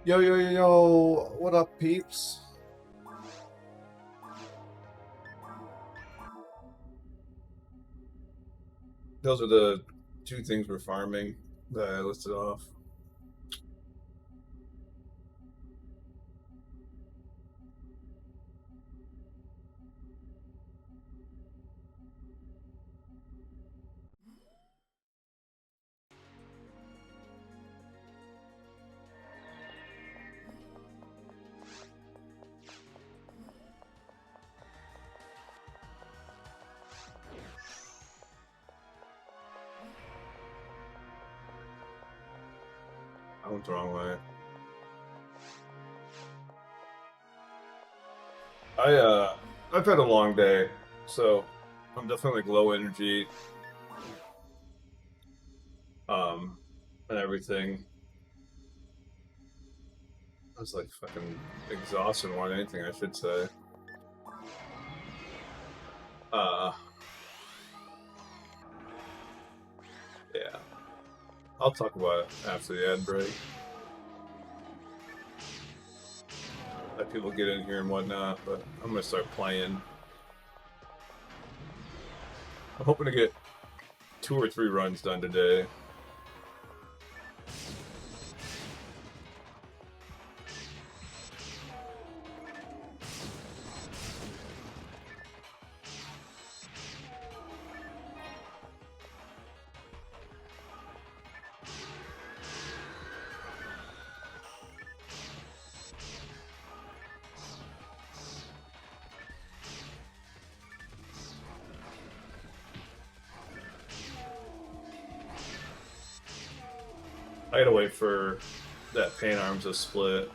Yo, yo, yo, yo, what up, peeps? Those are the two things we're farming that I listed off. I went the wrong way. I've had a long day, so I'm definitely like low energy, and everything. I was like fucking exhausted more than anything, I should say. Uh, yeah. I'll talk about it after the ad break. Let people get in here and whatnot, but I'm gonna start playing. I'm hoping to get 2 or 3 runs done today. I gotta wait for that paint arms to split.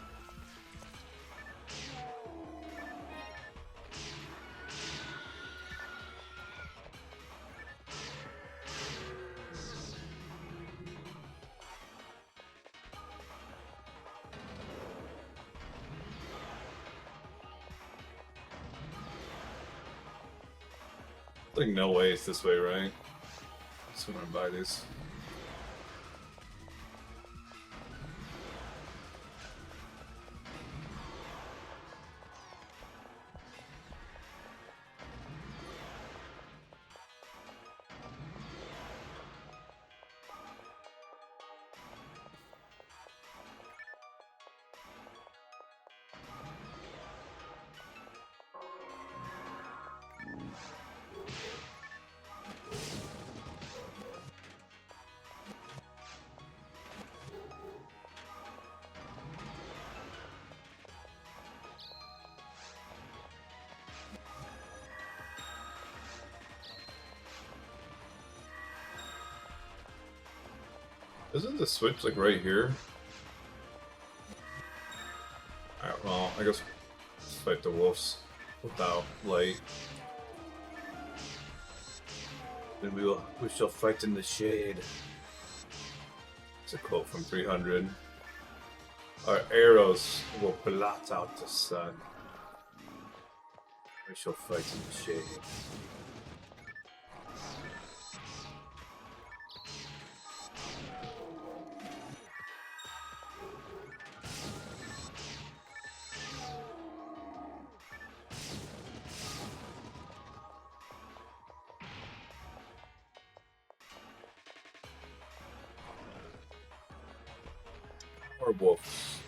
Like no way it's this way, right? Just want to buy this. Isn't the switch like right here? Alright, well, I guess let's fight the wolves without light. Then we shall fight in the shade. It's a quote from 300. Our arrows will blot out the sun. We shall fight in the shade. Or wolves.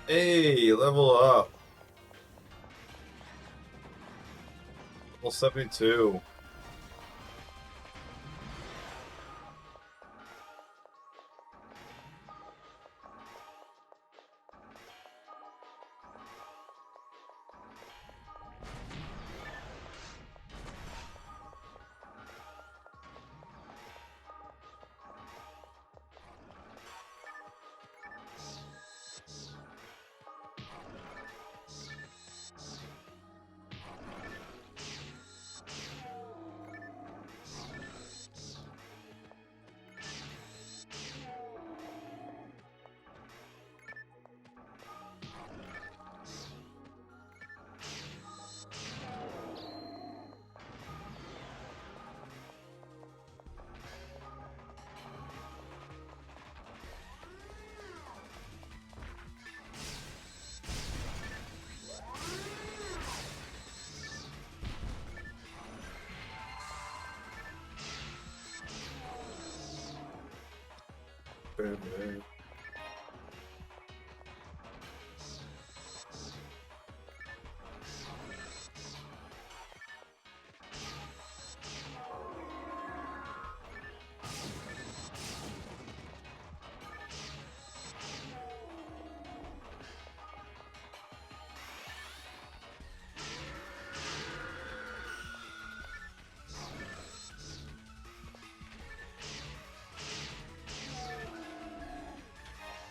Hey, level up. Level 72.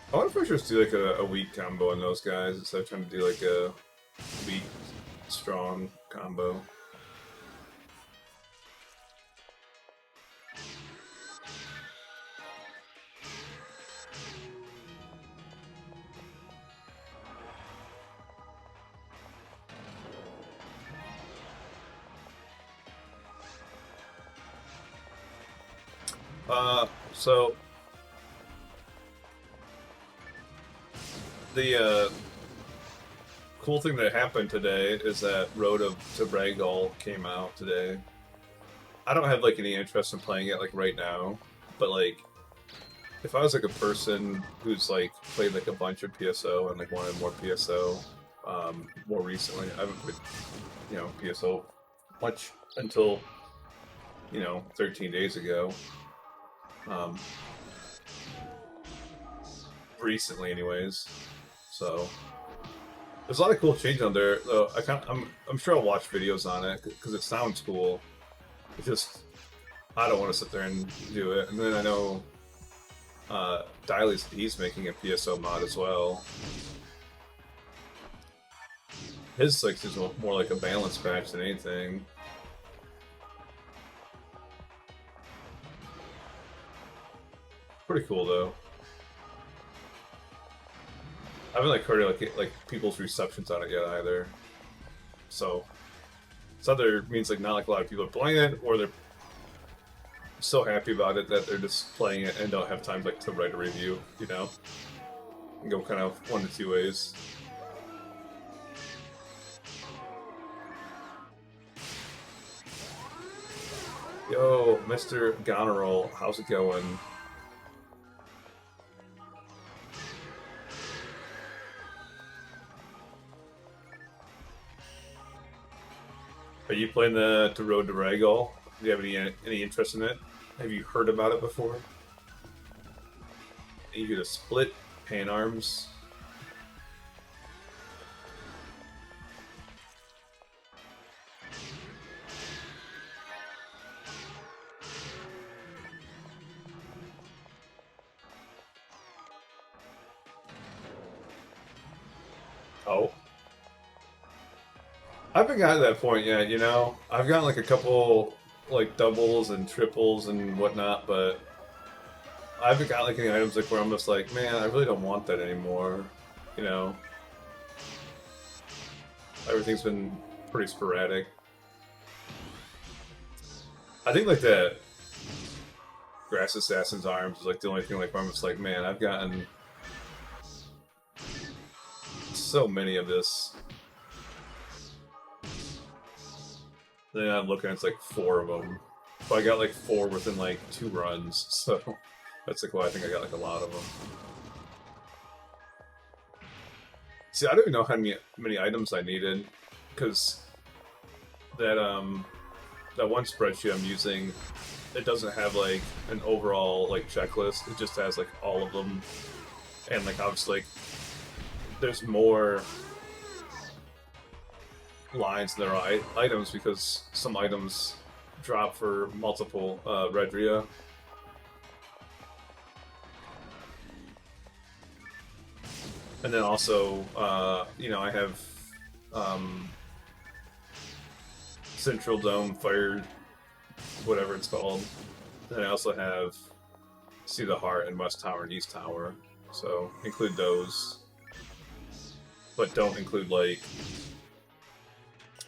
I wonder if I should just do like a weak combo on those guys instead of trying to do like a weak, strong combo. So the cool thing that happened today is that Road to Brave Knuckle came out today. I don't have like any interest in playing it like right now, but like if I was like a person who's like played like a bunch of PSO and like wanted more PSO, more recently, I haven't played PSO much until 13 days ago. Recently, anyways. So there's a lot of cool changes on there, though. I'm sure I'll watch videos on it because it sounds cool. It's just I don't want to sit there and do it. And then I know he's making a PSO mod as well. His like is more like a balance patch than anything. Pretty cool though. I haven't like heard like people's receptions on it yet either. So it's either means like not like a lot of people are playing it, or they're so happy about it that they're just playing it and don't have time like to write a review, and go kind of one to two ways. Yo, Mr. Goneril, how's it going? Are you playing the Road to Brave Knuckle? Do you have any interest in it? Have you heard about it before? You get a split pan arms. Oh. I haven't gotten to that point yet, I've gotten like a couple like doubles and triples and whatnot, but I haven't got like any items like where I'm just like, man, I really don't want that anymore. You know, everything's been pretty sporadic. I think like that Grass Assassin's Arms is like the only thing like where I'm just like, man, I've gotten so many of this. Then I'm looking, it's like 4 of them. But I got like 4 within like 2 runs, so that's like why I think I got like a lot of them. See, I don't even know how many items I needed, because that that one spreadsheet I'm using, it doesn't have like an overall like checklist. It just has like all of them, and like obviously like there's more lines than there are items because some items drop for multiple Redria. And then also, you know, I have Central Dome Fire, whatever it's called. And I also have See the Heart and West Tower and East Tower. So include those. But don't include, like,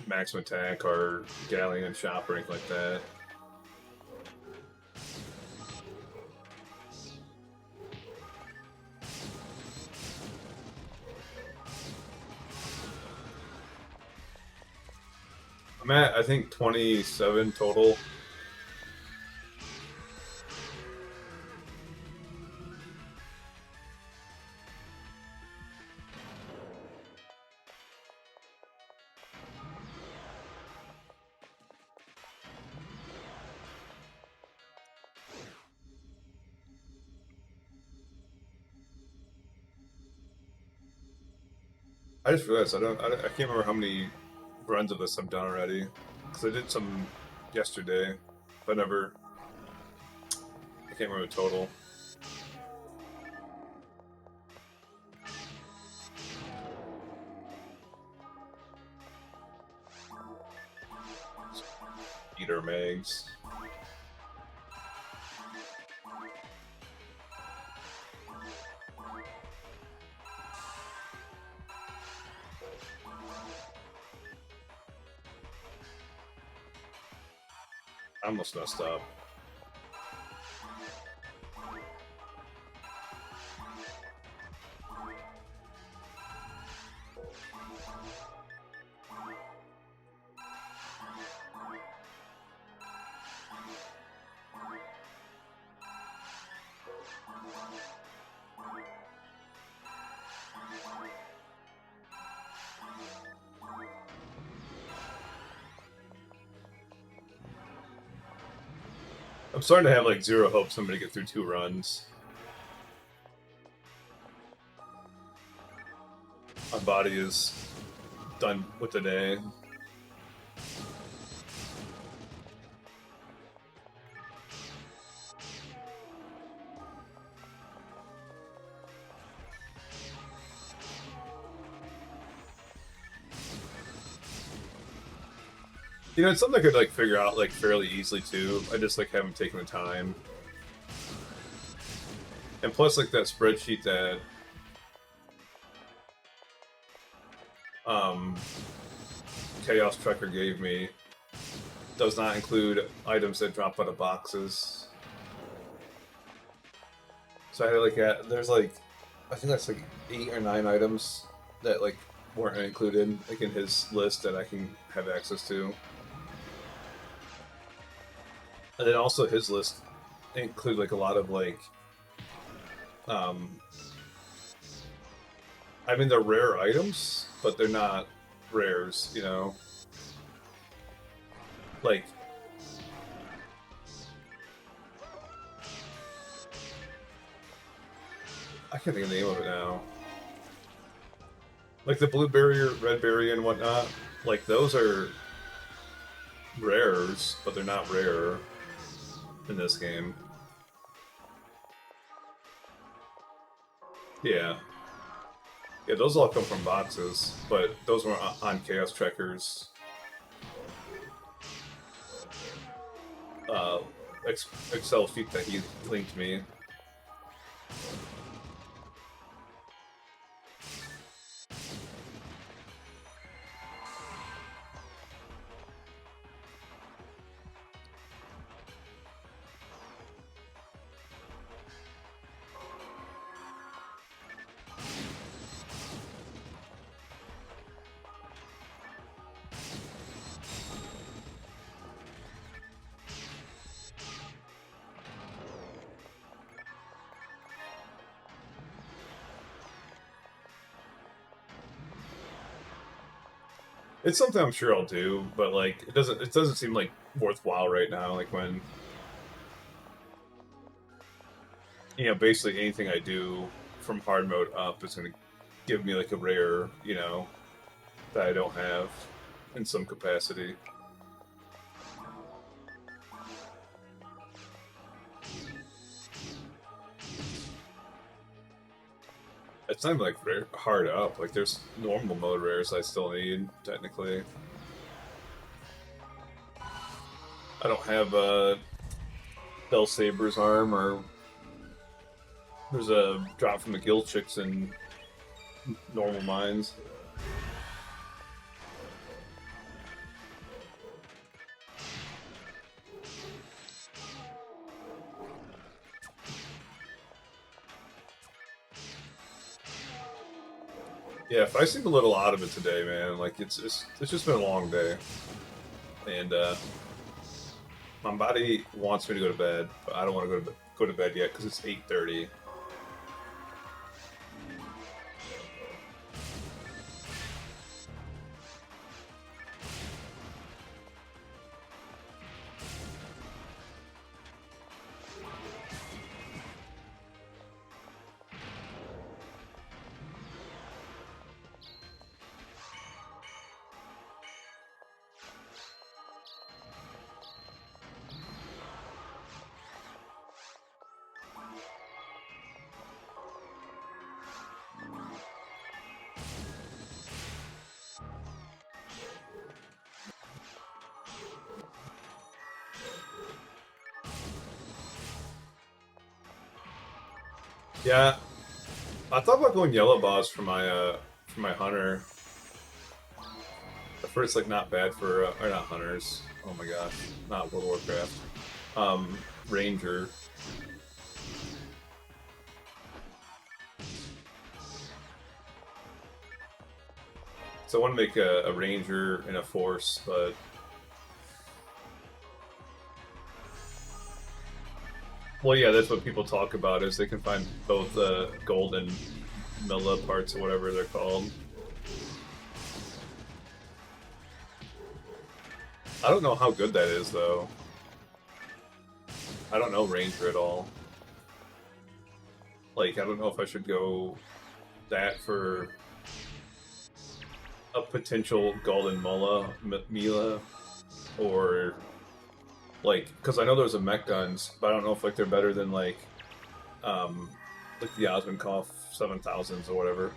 Maximum Attack or Galleon Shop or anything like that. I'm at, I think, 27 total. I just realized I can't remember how many runs of this I've done already, because I did some yesterday, but I can't remember the total. Eater Mags. I almost messed up. I'm starting to have like zero hopes I'm gonna get through 2 runs. My body is done with the day. You know, it's something I could like figure out like fairly easily too. I just like haven't taken the time. And plus, like that spreadsheet that Chaos Trucker gave me does not include items that drop out of boxes. So I had like there's like I think that's like 8 or 9 items that like weren't included like in his list that I can have access to. And then also his list include like a lot of like I mean they're rare items, but they're not rares, you know. Like I can't think of the name of it now. Like the blue barrier, red barrier, and whatnot. Like those are rares, but they're not rare in this game. Yeah. Yeah, those all come from boxes, but those were on Chaos Trekker's Excel sheet that he linked me. It's something I'm sure I'll do, but like it doesn't seem like worthwhile right now. Like when basically anything I do from hard mode up is gonna give me like a rare, that I don't have in some capacity. It's not even like hard up. Like there's normal mode rares I still need technically. I don't have Bell Saber's arm, or there's a drop from the guild chicks in normal mines. Yeah, if I seem a little out of it today, man, like it's just been a long day, and my body wants me to go to bed, but I don't want to go to bed yet because it's 8:30. Yeah, I thought about going yellow boss for my hunter. At first, like not bad for or not hunters. Oh my gosh, not World of Warcraft. Ranger. So I want to make a ranger and a force, but well, yeah, that's what people talk about is they can find both gold and Milla parts or whatever they're called. I don't know how good that is though. I don't know Ranger at all. Like, I don't know if I should go that for a potential golden Mila, or like, because I know there's a mech guns, but I don't know if like they're better than like the Osmonkov 7000s or whatever.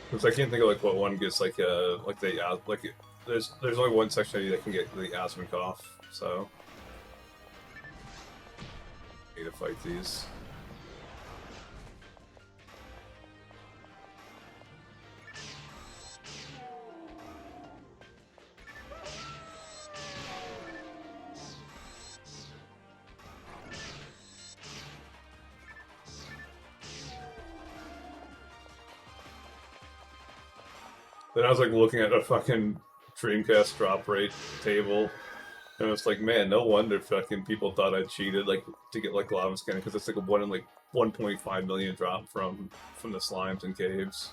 Because I can't think of like what one gets like there's only one section that can get the Osmonkov, so I need to fight these. Then I was like looking at a fucking Dreamcast drop rate table, and it's like, man, no wonder fucking people thought I cheated like to get like lava skin, because it's like a 1 in like 1.5 million drop from the slimes and caves.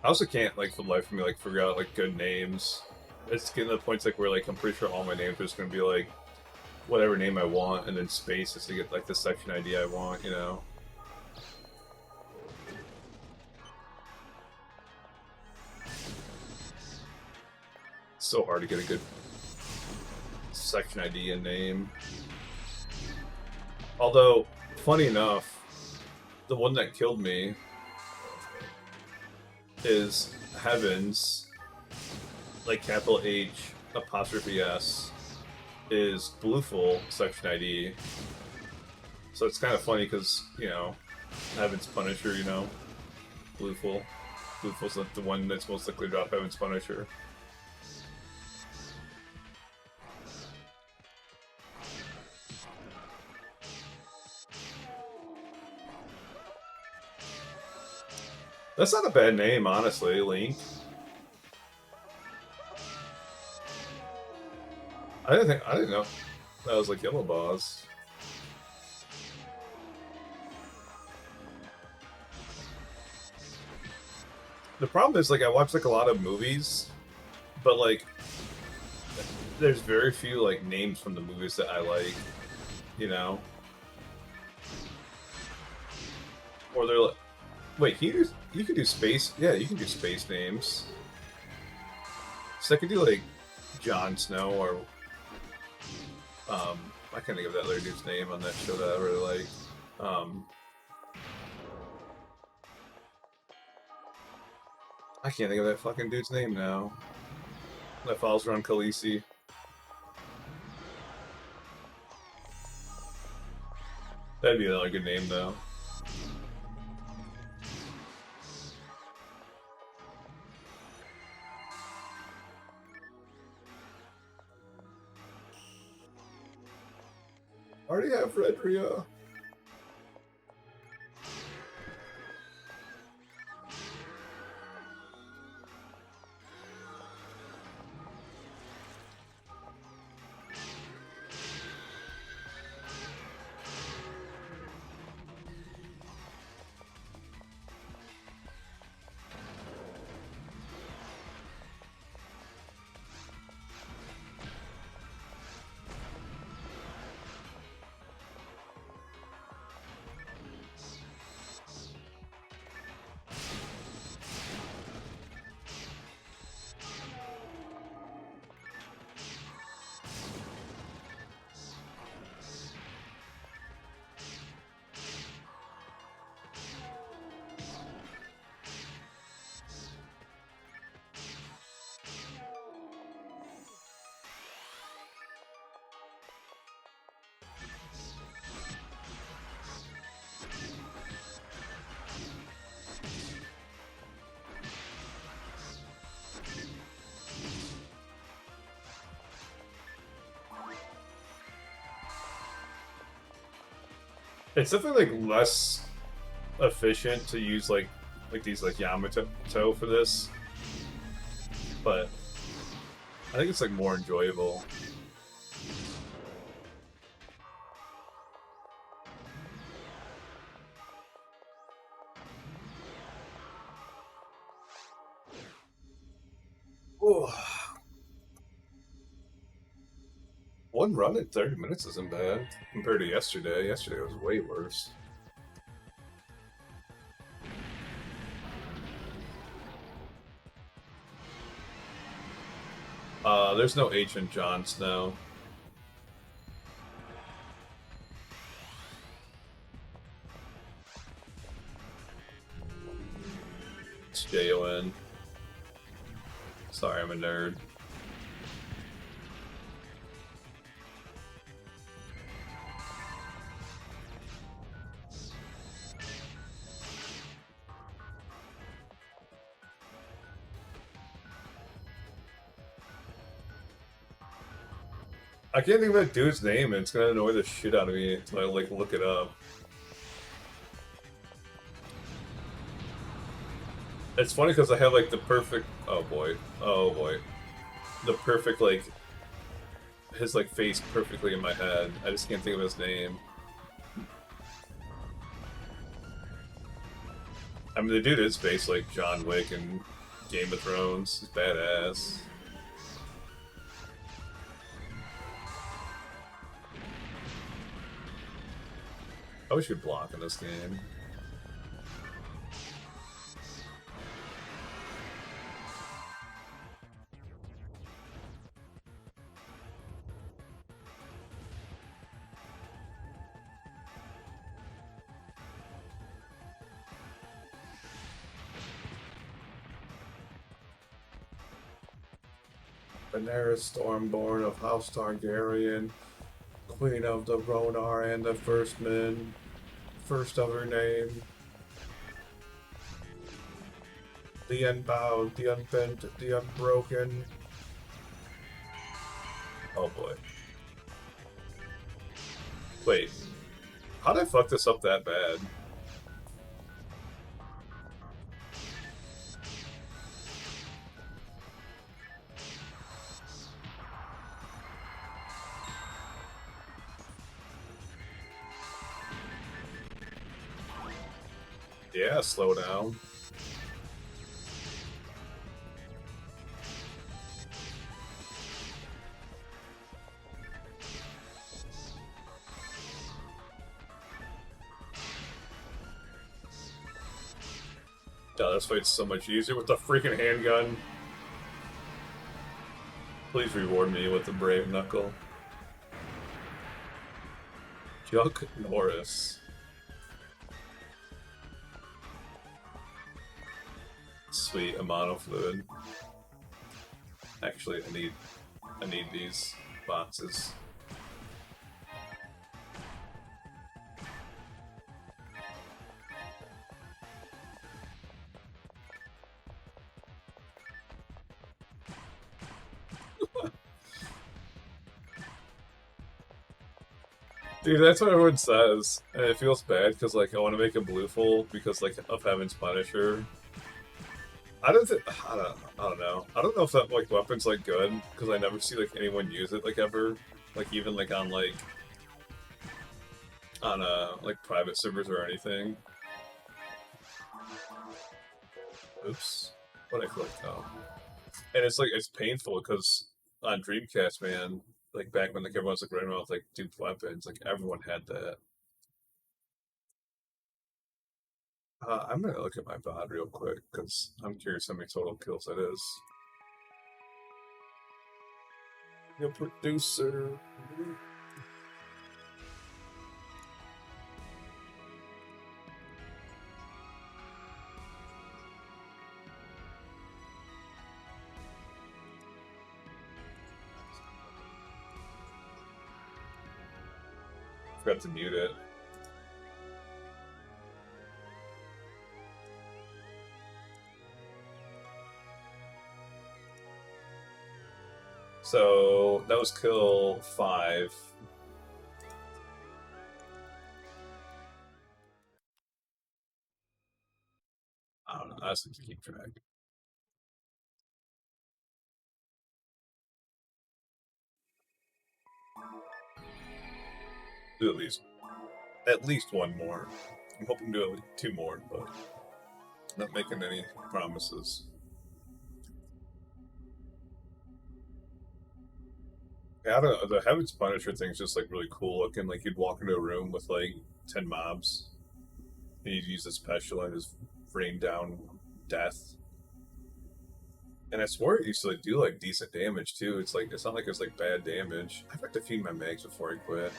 I also can't, like, for the life of me, like, figure out, like, good names. It's getting to the points, like, where, like, I'm pretty sure all my names are just gonna be, like, whatever name I want, and then space is to get, like, the section ID I want, you know? It's so hard to get a good section ID and name. Although, funny enough, the one that killed me is Heavens, like capital H apostrophe S, is Blueful section ID. So it's kind of funny because, you know, Heaven's Punisher, you know, Blueful. Blueful's the one that's most likely to drop Heaven's Punisher. That's not a bad name, honestly, Link. I didn't know that was like Yellow Boss. The problem is, like, I watch like a lot of movies, but like, there's very few like names from the movies that I like, you know. Or they're like, wait, you can do space? Yeah, you can do space names. So I could do like Jon Snow or I can't think of that other dude's name on that show that I really like. I can't think of that fucking dude's name now. That falls around Khaleesi. That'd be another good name, though. I already have Redria. It's definitely like less efficient to use like these like Yamato for this, but I think it's like more enjoyable. Ooh. One run in 30 minutes isn't bad compared to yesterday. Yesterday was way worse. There's no H in Jon Snow. It's Jon. Sorry, I'm a nerd. I can't think of that dude's name, and it's gonna annoy the shit out of me until I like look it up. It's funny because I have like the perfect. Oh boy, the perfect like his like face perfectly in my head. I just can't think of his name. I mean, the dude is based like John Wick and Game of Thrones. He's badass. I wish you'd block in this game. Daenerys Stormborn of House Targaryen, Queen of the Ronar and the First Men, first of her name. The unbowed, the unbent, the unbroken. Oh boy. Wait. How'd I fuck this up that bad? Yeah, slow down. Yeah, this fight's so much easier with the freaking handgun. Please reward me with the Brave Knuckle. Chuck Norris. Sweet, a mono fluid. Actually, I need these boxes. Dude, that's what everyone says, and it feels bad because like I want to make a blue full because like of Heaven's Punisher. I don't know. I don't know if that like weapon's like good because I never see like anyone use it like ever, like even like on like private servers or anything. Oops, what I clicked on. And it's like it's painful because on Dreamcast, man, like back when like everyone was like running around with like duped weapons, like everyone had that. I'm gonna look at my VOD real quick because I'm curious how many total kills that is. Your producer. Forgot to mute it. So that was kill 5. I don't know. I just need to keep track. Do at least one more. I'm hoping to do at least 2 more, but not making any promises. Yeah, I don't know. The Heaven's Punisher thing's just like really cool looking. Like you'd walk into a room with like 10 mobs, and you'd use the special and just rain down death. And I swore it used to like do like decent damage too. It's like it's not like it's like bad damage. I have to feed my mags before I quit.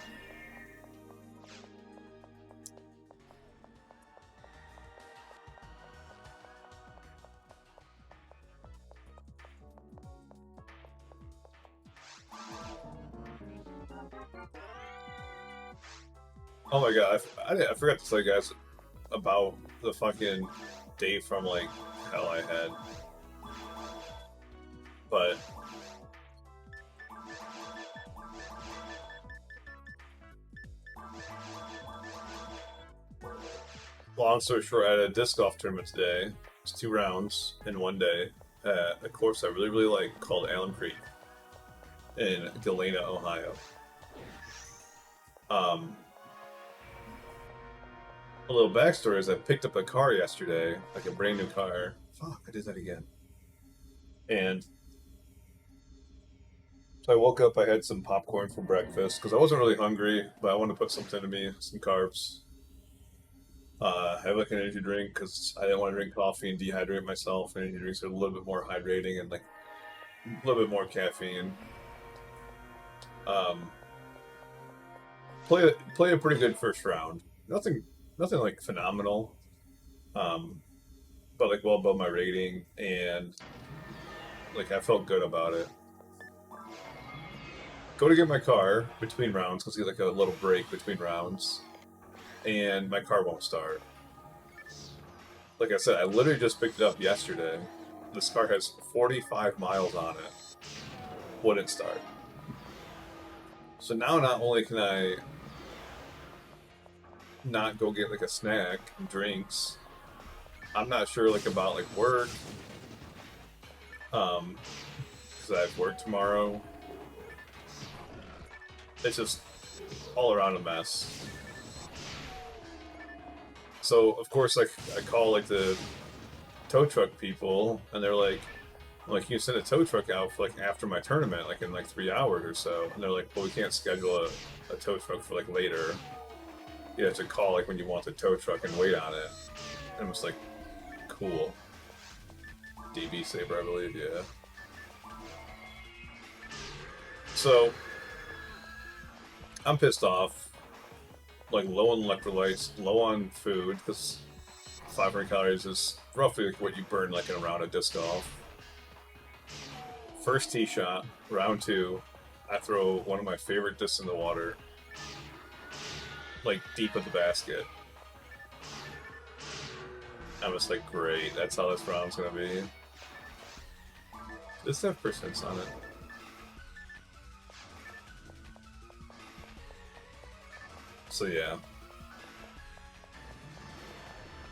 Oh my god, I forgot to tell you guys about the fucking day from like hell I had. But long story short, I had a disc golf tournament today. It's 2 rounds in one day at a course I really, really like called Allen Creek in Galena, Ohio. A little backstory is I picked up a car yesterday, like a brand new car. Fuck, I did that again. And so I woke up, I had some popcorn for breakfast because I wasn't really hungry, but I wanted to put something into me, some carbs. I have like an energy drink because I didn't want to drink coffee and dehydrate myself. Energy drinks are a little bit more hydrating and like a little bit more caffeine. Um, play a pretty good first round. Nothing like phenomenal. Um, but like well above my rating and like I felt good about it. go to get my car between rounds because you get like a little break between rounds, and my car won't start. Like I said, I literally just picked it up yesterday. This car has 45 miles on it. Wouldn't start. So now not only can I not go get like a snack and drinks, I'm not sure like about like work. Because I have work tomorrow. It's just all around a mess. So of course, like I call like the tow truck people, and they're like, you can send a tow truck out for like after my tournament, like in like 3 hours or so. And they're like, well, we can't schedule a tow truck for like later. You have to call like when you want the tow truck and wait on it. And I'm just like, cool. DB Saber, I believe, yeah. So I'm pissed off. Like low on electrolytes, low on food, because 500 calories is roughly like what you burn like in a round of disc golf. First tee shot, round 2, I throw one of my favorite discs in the water, like deep in the basket. I'm just like, great, that's how this round's gonna be. Does this have percents on it? So yeah.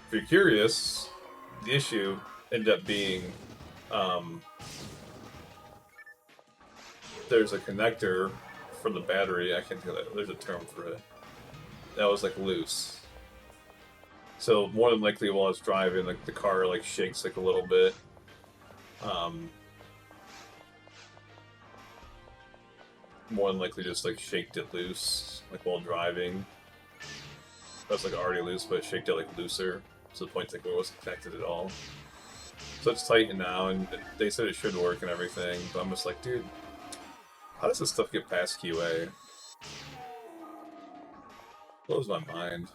If you're curious, the issue ended up being there's a connector for the battery. I can't think of that. There's a term for it. That was like loose. So more than likely, while I was driving, like the car like shakes like a little bit. More than likely, just like shaked it loose, like while driving. That's like already loose, but it shaked it like looser to the point like it wasn't connected at all. So it's tightened now, and they said it should work and everything. But I'm just like, dude, how does this stuff get past QA? Blows my mind.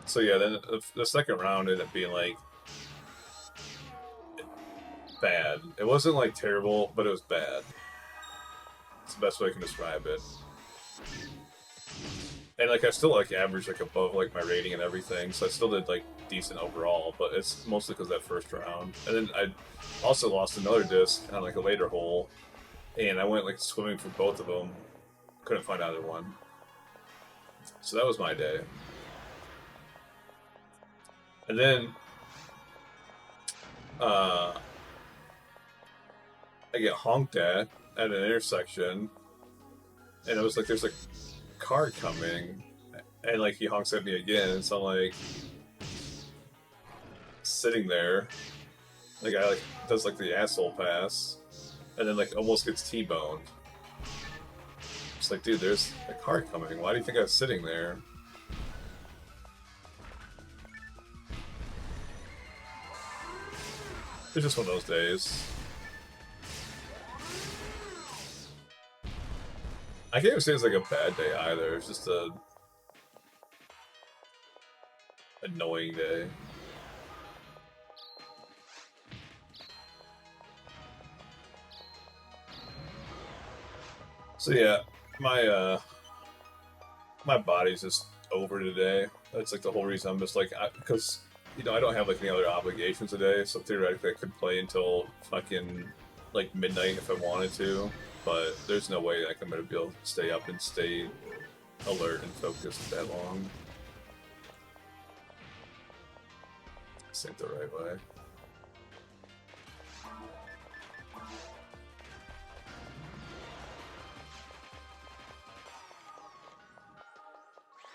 So yeah, then the second round ended up being like bad. It wasn't like terrible, but it was bad. It's the best way I can describe it. And like I still like averaged like above like my rating and everything, so I still did like decent overall, but it's mostly because that first round. And then I also lost another disc on like a later hole, and I went like swimming for both of them. Couldn't find either one. So that was my day. And then I get honked at an intersection, and it was like there's like a car coming, and like he honks at me again, and so I'm like sitting there, the guy like does like the asshole pass, and then like almost gets T-boned. It's like, dude, there's a car coming. Why do you think I was sitting there? It's just one of those days. I can't even say it's like a bad day either. It's just a annoying day. So yeah, my body's just over today. That's like the whole reason I'm just like, because you know I don't have like any other obligations today, so theoretically I could play until fucking like midnight if I wanted to. But there's no way like I'm gonna be able to stay up and stay alert and focused that long. This ain't the right way.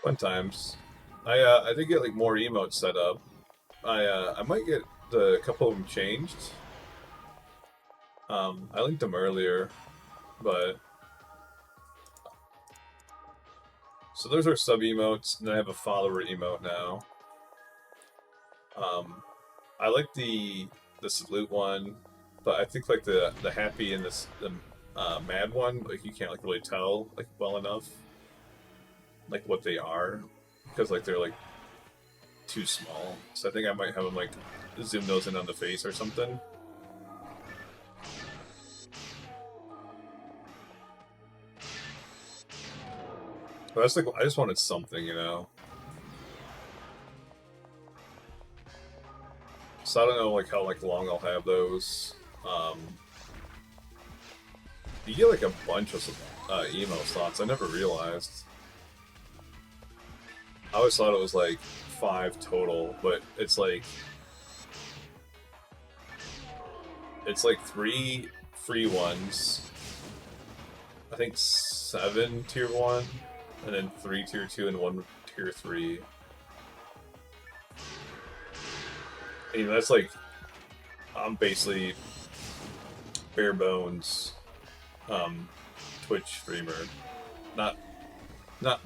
Fun times. I did get like more emotes set up. I might get a couple of them changed. I linked them earlier, but so those are sub emotes, and then I have a follower emote now. I like the salute one, but I think like the happy and the mad one, like you can't like really tell like well enough like what they are, because like they're like too small. So I think I might have them like zoom those in on the face or something. But that's like, I just wanted something, you know? So I don't know like how like long I'll have those. You get like a bunch of emo slots. I never realized. I always thought it was like 5 total, but it's like 3 free ones. I think 7 tier 1, and then 3 tier 2 and 1 tier 3. And, you know, that's like, I'm basically bare bones Twitch streamer. Not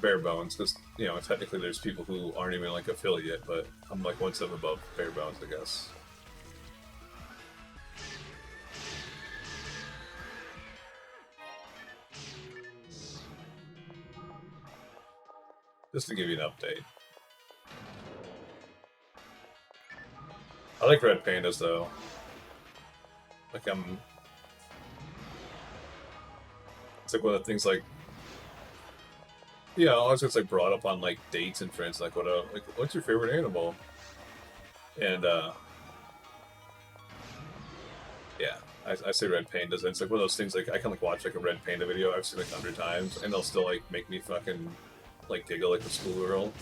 bare bones, because, you know, technically there's people who aren't even like affiliate, but I'm like one step above bare bones, I guess. Just to give you an update. I like red pandas though. Like it's like one of the things like, yeah, always gets like brought up on like dates and friends, like what's your favorite animal? And yeah, I say red pandas, and it's like one of those things like I can like watch like a red panda video I've seen like 100 times, and they'll still like make me fucking like giggle like a schoolgirl.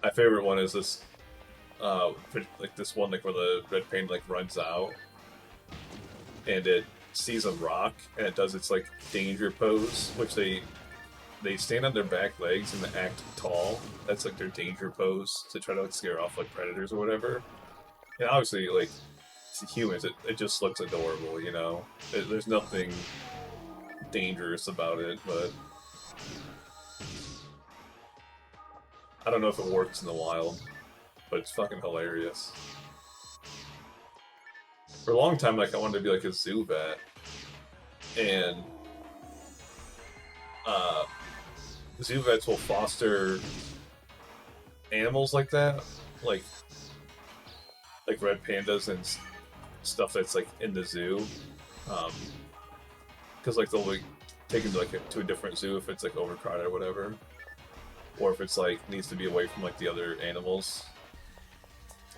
My favorite one is this, like this one like where the red panda like runs out, and it sees a rock, and it does its like danger pose, which they stand on their back legs and they act tall. That's like their danger pose to try to like scare off like predators or whatever. And obviously, like to humans, it just looks adorable, you know. There's nothing dangerous about it, but I don't know if it works in the wild, but it's fucking hilarious. For a long time, like I wanted to be like a zoo vet, and zoo vets will foster animals like that, like red pandas and stuff that's like in the zoo, because like they'll like take them to a different zoo if it's like overcrowded or whatever, or if it's like needs to be away from like the other animals.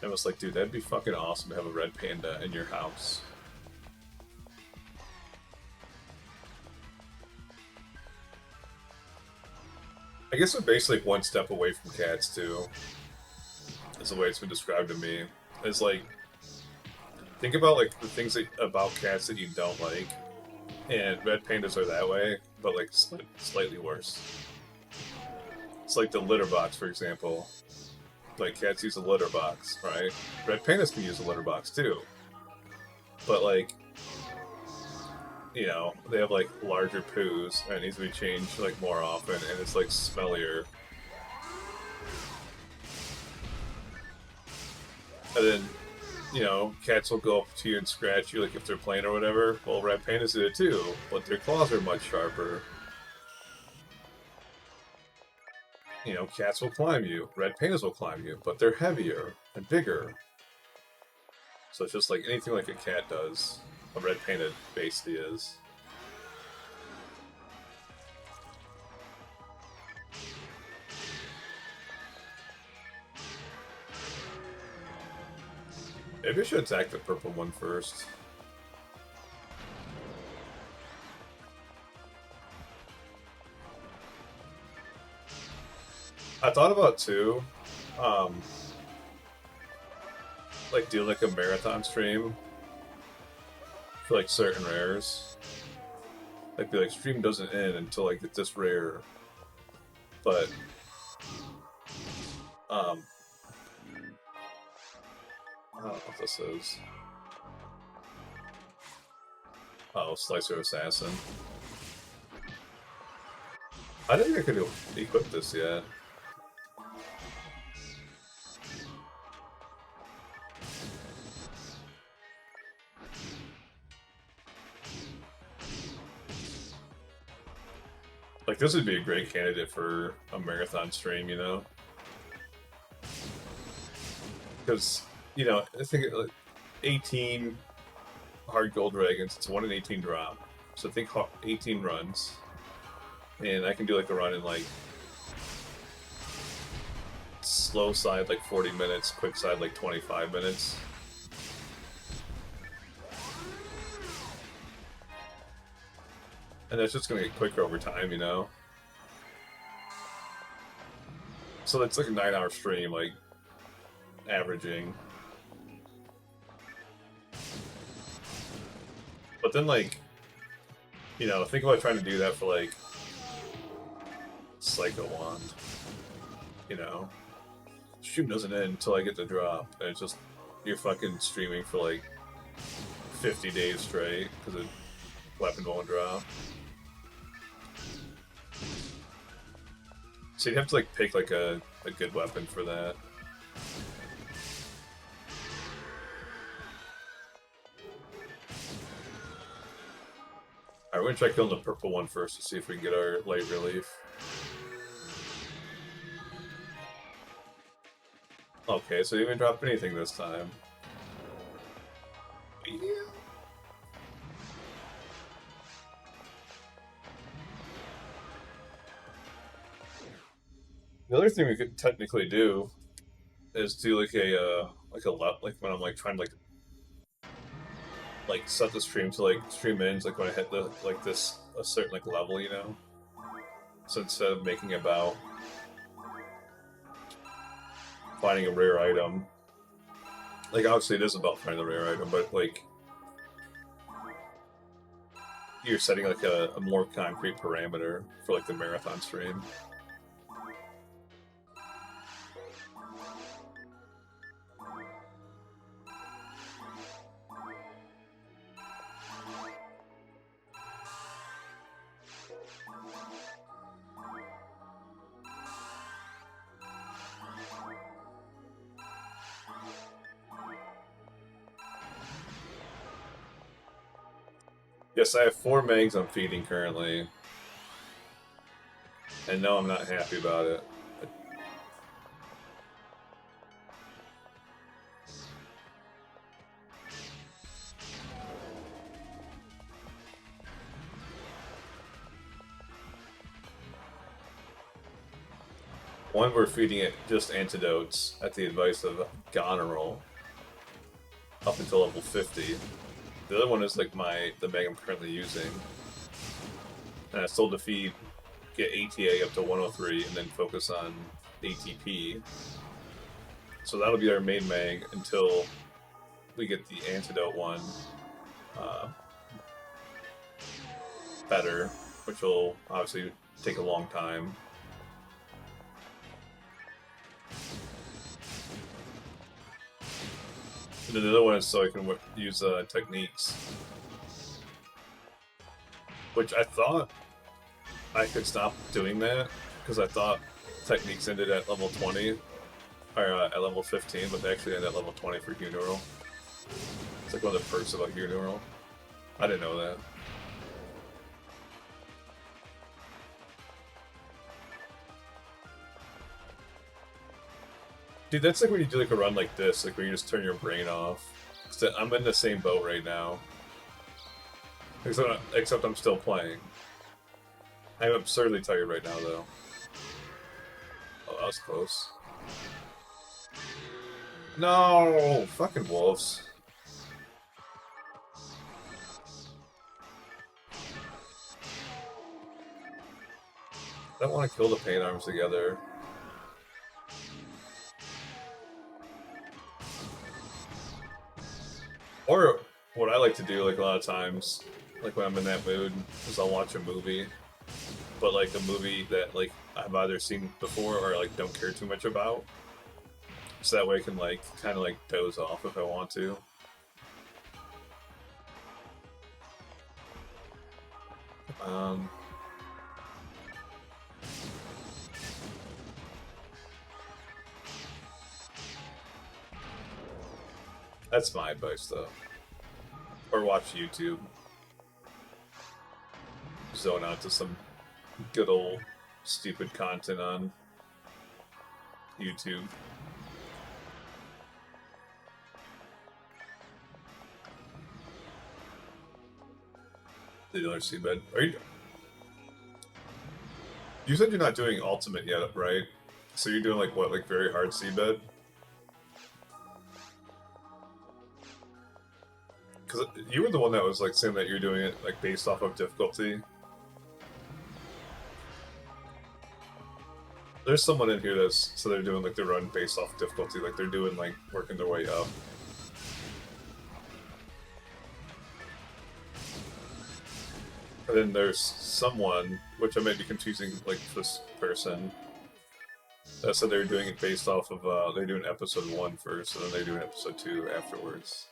I was like, dude, that'd be fucking awesome to have a red panda in your house. I guess we're basically one step away from cats too, is the way it's been described to me. It's like, think about like the things about cats that you don't like, and red pandas are that way, but like slightly worse. It's like the litter box, for example. Like, cats use a litter box, right? Red pandas can use a litter box, too. But, like, you know, they have, like, larger poos, and it needs to be changed, like, more often, and it's, like, smellier. And then, you know, cats will go up to you and scratch you, like, if they're playing or whatever. Well, red pandas do it, too, but their claws are much sharper. You know, cats will climb you, red pandas will climb you, but they're heavier and bigger. So it's just like anything like a cat does, a red panda basically is. Maybe I should attack the purple one first. I thought about too, like do like a marathon stream for like certain rares. Like be like stream doesn't end until like get this rare. But I don't know what this is. Oh, Slicer Assassin. I don't think I could equip this yet. Like, this would be a great candidate for a marathon stream, you know? Because, you know, I think 18 Hard Gol Dragons, it's 1 in 18 drop. So think 18 runs, and I can do like a run in like slow side like 40 minutes, quick side like 25 minutes. And that's just gonna get quicker over time, you know? So it's like a 9-hour stream, like, averaging. But then, like, you know, think about trying to do that for, like, Psycho Wand. You know? Stream doesn't end until I get the drop, and it's just, you're fucking streaming for, like, 50 days straight, because the weapon won't drop. So you'd have to, like, pick, like, a good weapon for that. Alright, we're gonna try killing the purple one first to see if we can get our light relief. Okay, so you didn't drop anything this time. Yeah. The other thing we could technically do is do like like when I'm like trying to like set the stream to like stream ends like when I hit the like this a certain like level, you know. So instead of making about finding a rare item, like obviously it is about finding the rare item, but like you're setting like a more concrete parameter for like the marathon stream. Yes, I have 4 megs I'm feeding currently. And no, I'm not happy about it. One, we're feeding it just antidotes at the advice of Goneril up until level 50. The other one is like the meg I'm currently using. And I still to feed, get ATA up to 103 and then focus on ATP. So that'll be our main mag until we get the antidote one better, which will obviously take a long time. And then the other one is so I can use techniques. Which I thought I could stop doing that, because I thought techniques ended at level 20, or at level 15, but they actually end at level 20 for Huneural. It's like one of the perks about Huneural. I didn't know that. Dude, that's like when you do like a run like this, like where you just turn your brain off. I'm in the same boat right now. Except I'm still playing. I'm absurdly tired right now, though. Oh, that was close. No! Fucking wolves. I don't want to kill the paint arms together. Or what I like to do, like a lot of times, like when I'm in that mood, is I'll watch a movie, but like a movie that like I've either seen before or like don't care too much about, so that way I can like kind of like doze off if I want to. That's my advice, though. Or watch YouTube. Zone out to some good old stupid content on YouTube. The other seabed. Are you? You said you're not doing ultimate yet, right? So you're doing like what, like very hard seabed? Because you were the one that was like saying that you're doing it like based off of difficulty. There's someone in here that's so they're doing like the run based off difficulty, like they're doing like working their way up. And then there's someone, which I might be confusing like this person, that said they were doing it based off of they're doing episode 1 first, and then they're doing episode 2 afterwards.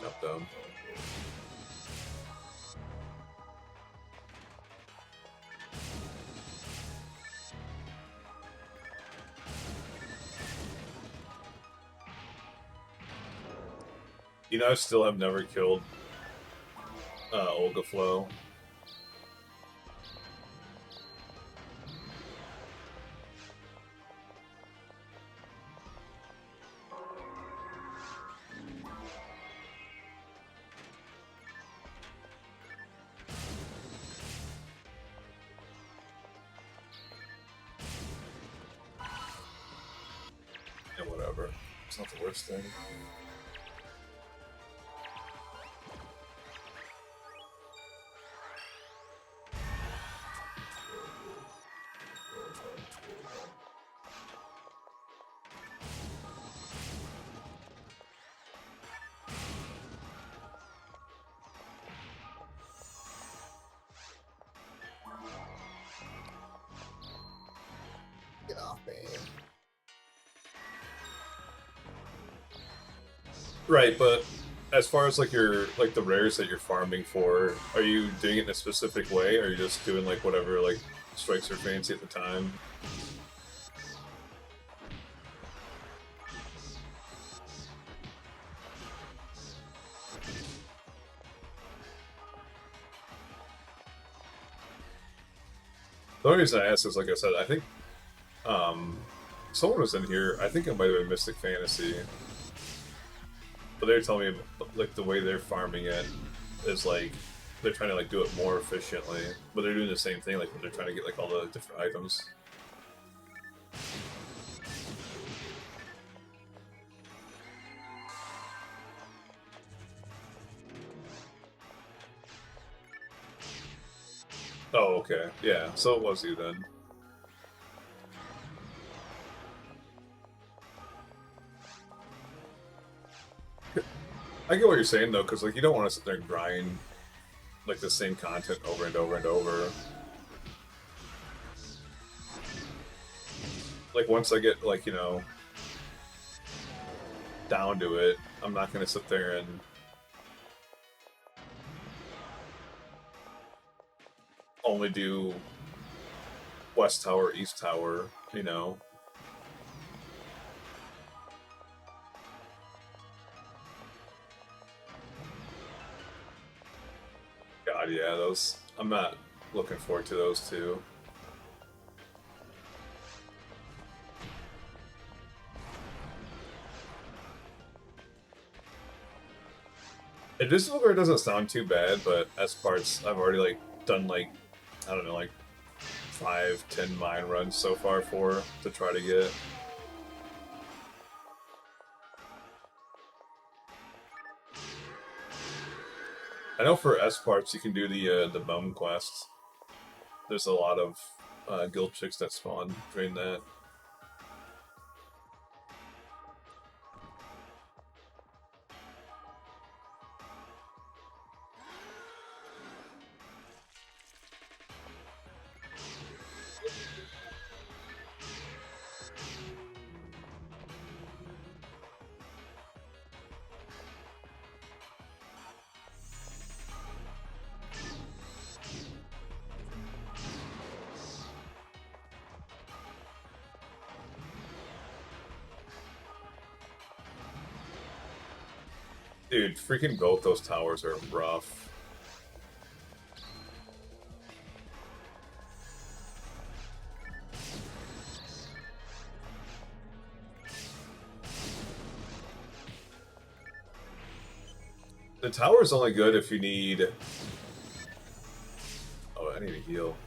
Up down. You know, I still have never killed Olga Flo. Yeah, whatever. It's not the worst thing. Get off me. Right, but as far as like your like the rares that you're farming for, are you doing it in a specific way, or are you just doing like whatever like strikes your fancy at the time? The only reason I asked is, like I said, I think someone was in here. I think it might have been Mystic Fantasy, but they were telling me like the way they're farming it is like they're trying to like do it more efficiently, but they're doing the same thing. Like when they're trying to get like all the different items. Oh, okay, yeah. So it was you then. I get what you're saying though, because like you don't want to sit there and grind like the same content over and over and over. Like once I get like, you know, down to it, I'm not gonna sit there and only do West Tower, East Tower, you know. God, yeah, those. I'm not looking forward to those two. Invisible Guard doesn't sound too bad, but as parts, I've already like done like, I don't know, like 5-10 mine runs so far for to try to get. I know for S parts you can do the bum quests. There's a lot of guild chicks that spawn during that. Dude, freaking both those towers are rough. The tower is only good if you need. Oh, I need to heal.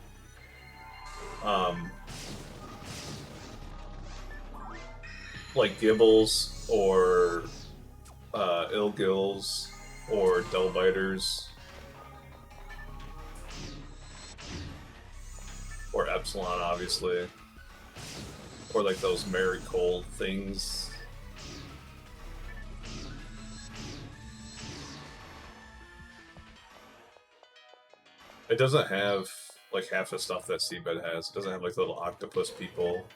Like Gibbles or Ilgils or Delbiters or Epsilon, obviously, or like those Marigold things. It doesn't have like half the stuff that Seabed has. It doesn't have like little octopus people.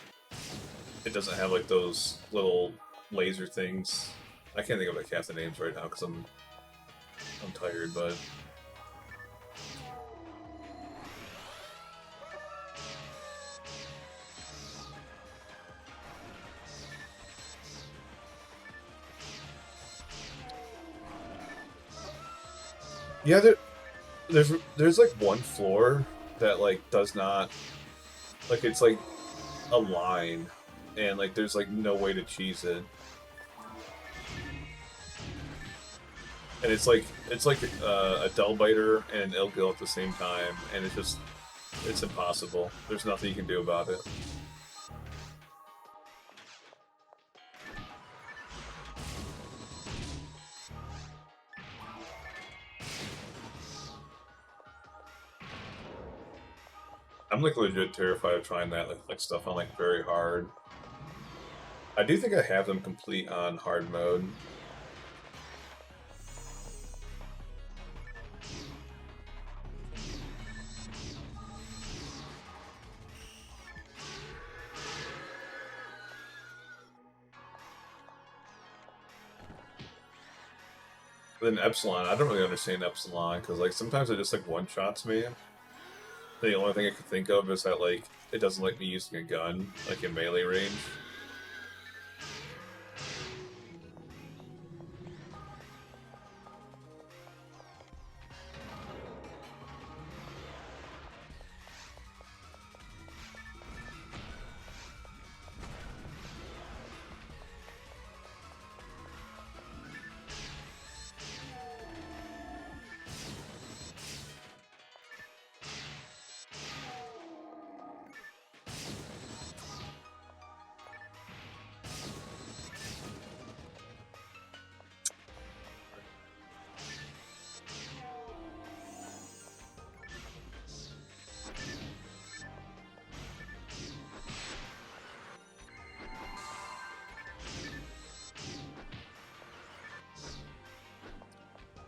It doesn't have like those little laser things. I can't think of like half the names right now because I'm tired, but yeah, there's like one floor that like does not like it's like a line, and like there's like no way to cheese it, and it's like a Delbiter and an Ilgil at the same time, and it's impossible. There's nothing you can do about it. I'm like legit terrified of trying that like stuff on like very hard. I do think I have them complete on hard mode. Then Epsilon, I don't really understand Epsilon because like sometimes it just like one shots me. The only thing I can think of is that like it doesn't like me using a gun like in melee range.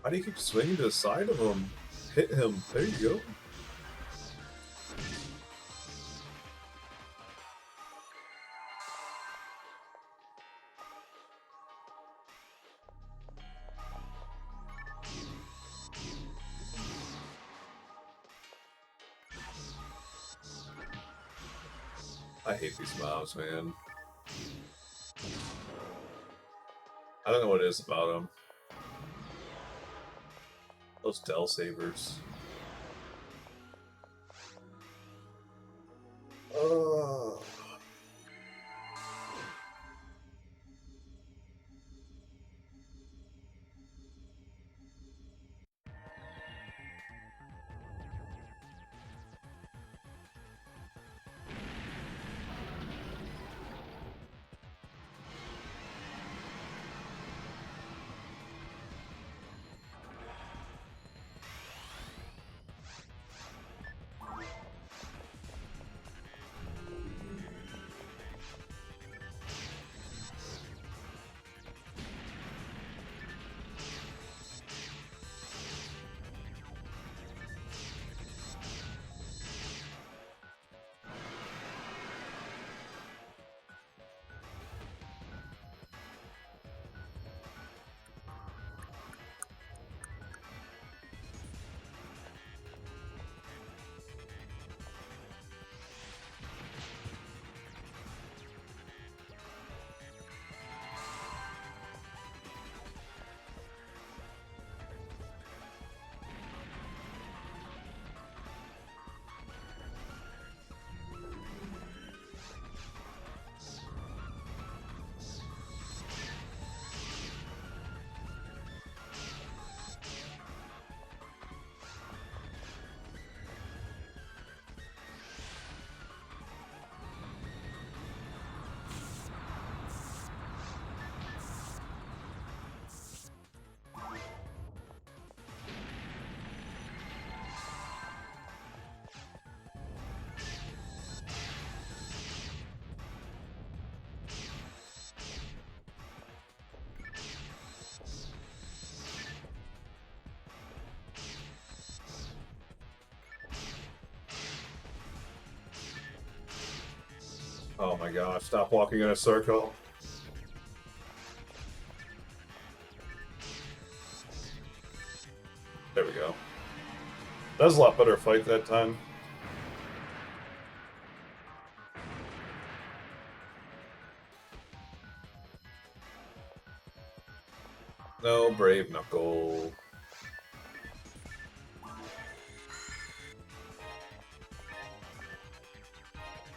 Why do you keep swinging to the side of him? Hit him. There you go. I hate these mobs, man. I don't know what it is about them. Those Del Sabers. Oh. Oh my gosh, stop walking in a circle. There we go. That was a lot better fight that time. No, Brave Knuckle.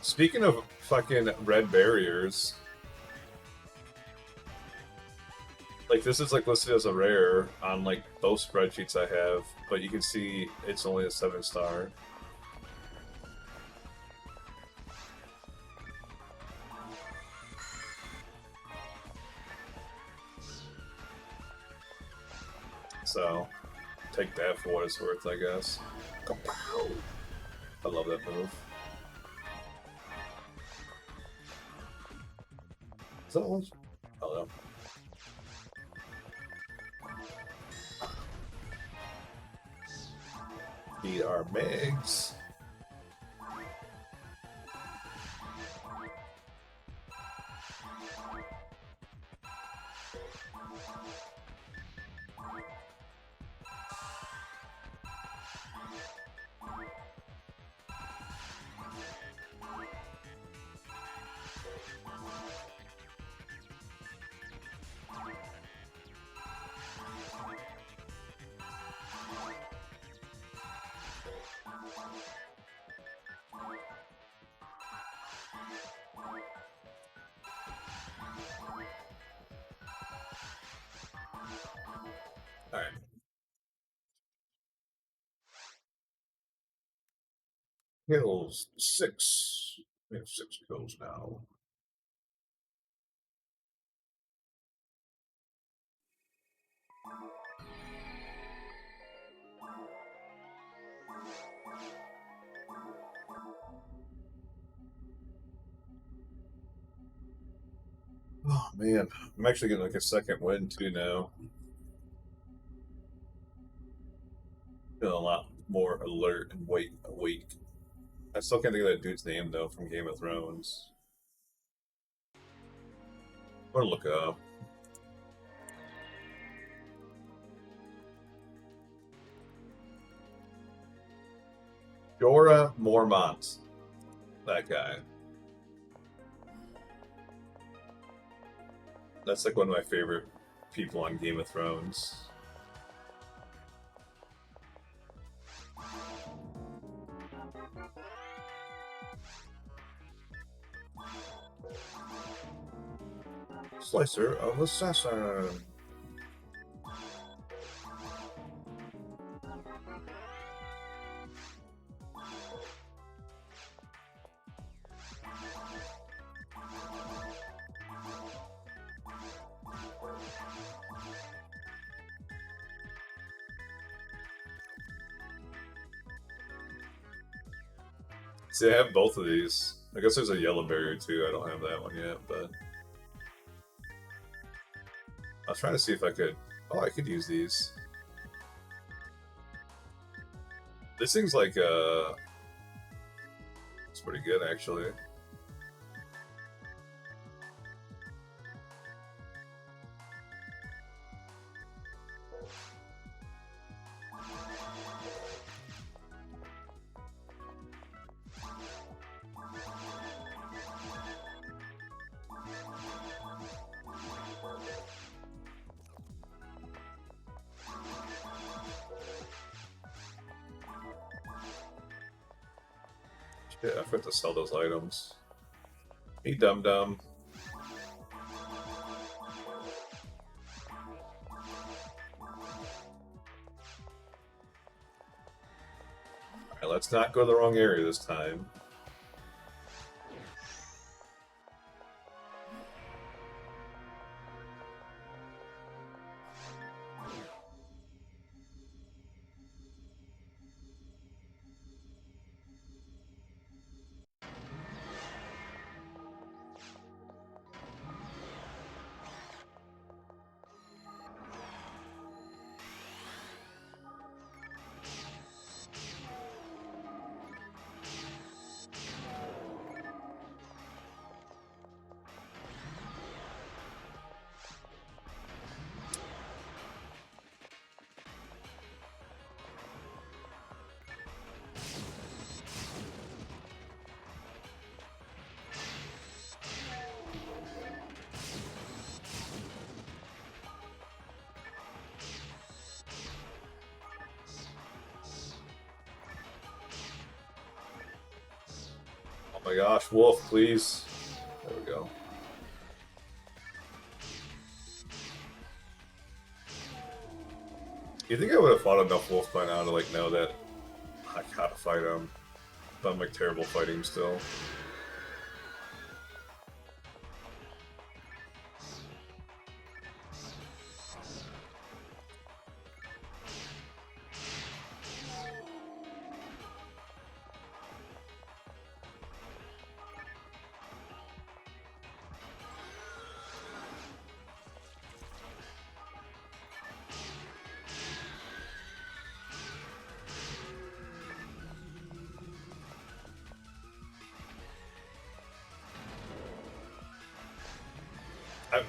Speaking of fucking red barriers, like this is like listed as a rare on like both spreadsheets I have, but you can see it's only a 7-star. So, take that for what it's worth, I guess. I love that move. Is that one? Oh no. Beat our Megs. Alright. Kills 6. We have 6 kills now. Oh man, I'm actually getting like a second win too now. Feeling a lot more alert and awake. I still can't think of that dude's name though from Game of Thrones. I'm gonna look it up. Jorah Mormont. That guy. That's like one of my favorite people on Game of Thrones. Slicer of Assassin. See, I have both of these. I guess there's a yellow barrier too. I don't have that one yet, but I was trying to see if I could. Oh, I could use these. This thing's like it's pretty good actually. Yeah, I forgot to sell those items. Hey, dum dum. Alright, let's not go to the wrong area this time. my gosh, Wolf, please. There we go. You think I would have fought enough Wolf by now to like know that I gotta fight him? But I'm like terrible fighting him still.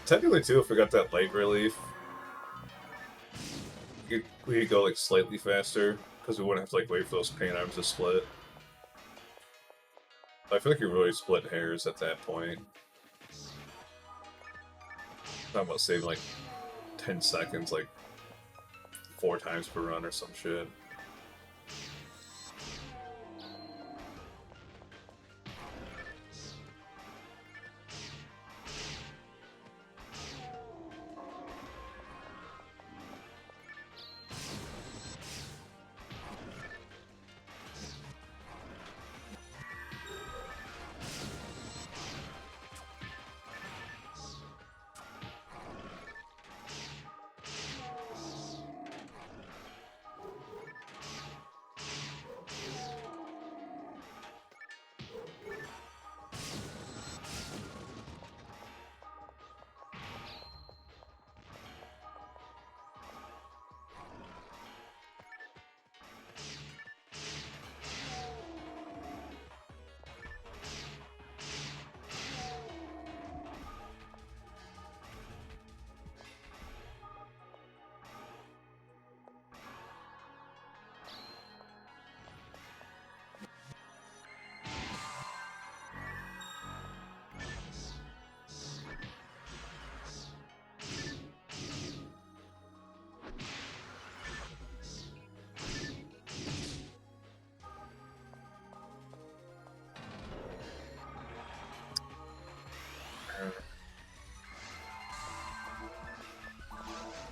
Technically, too, if we got that light relief, we could go like slightly faster because we wouldn't have to like wait for those paint arms to split. I feel like you're really splitting hairs at that point. Talking about saving like 10 seconds, like 4 times per run or some shit.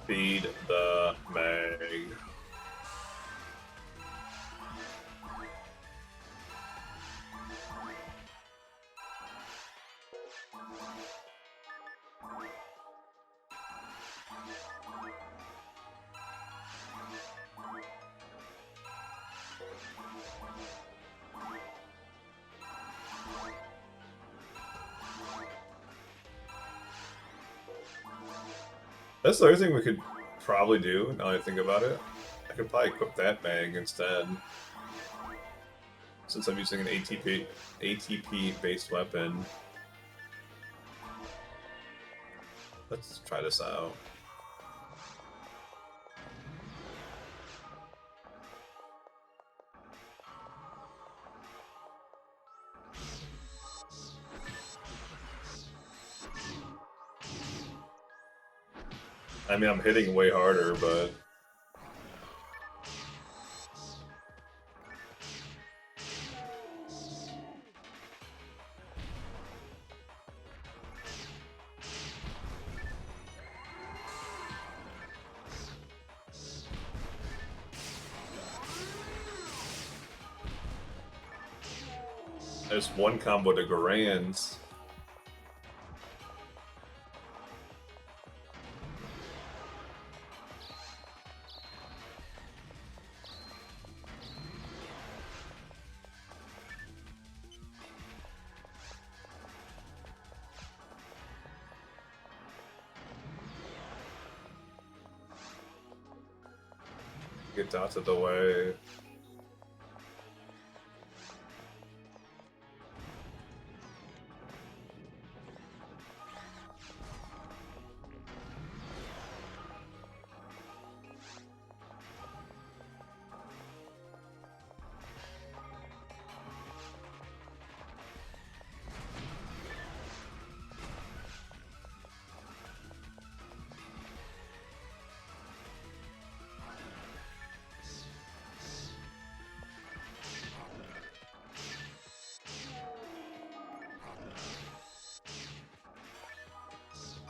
Feed the mag. That's the other thing we could probably do, now that I think about it. I could probably equip that mag instead. Since I'm using an ATP-based weapon. Let's try this out. I mean, I'm hitting way harder, but... There's one combo to Garands. Get dots of the way.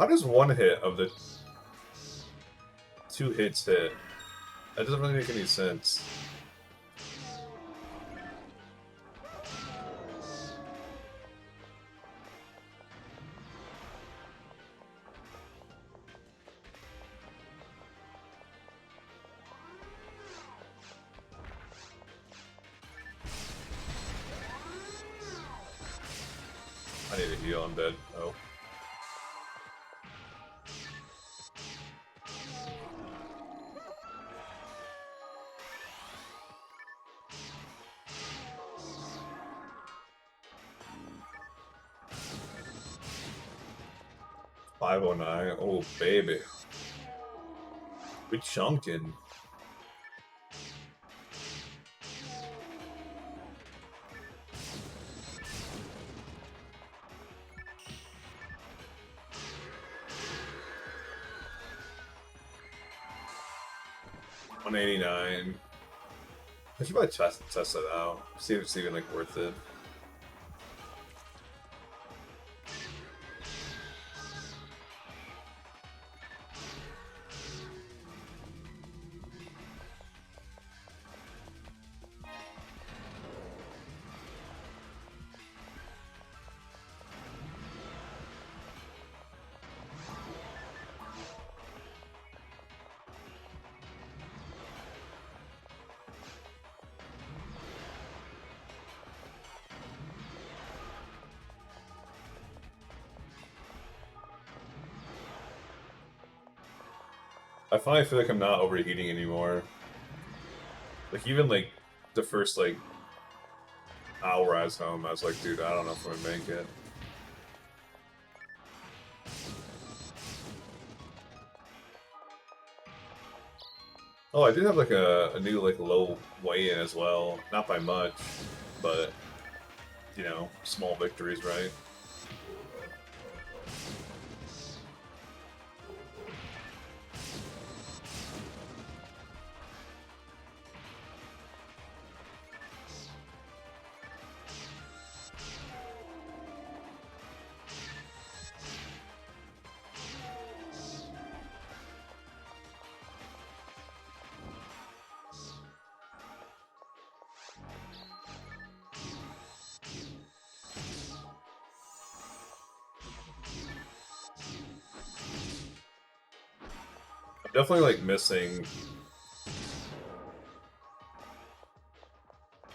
How does one hit of the 2 hits hit? That doesn't really make any sense. I need to heal, I'm dead. Oh. $509. Oh, baby. We chunking. $189. I should probably test it out. See if it's even like worth it. I finally feel like I'm not overheating anymore. Like, even, like, the first, like, hour I was home, I was like, dude, I don't know if I'm gonna make it. Oh, I did have, like, a new, like, low weigh-in as well. Not by much, but, you know, small victories, right? Definitely, like, missing,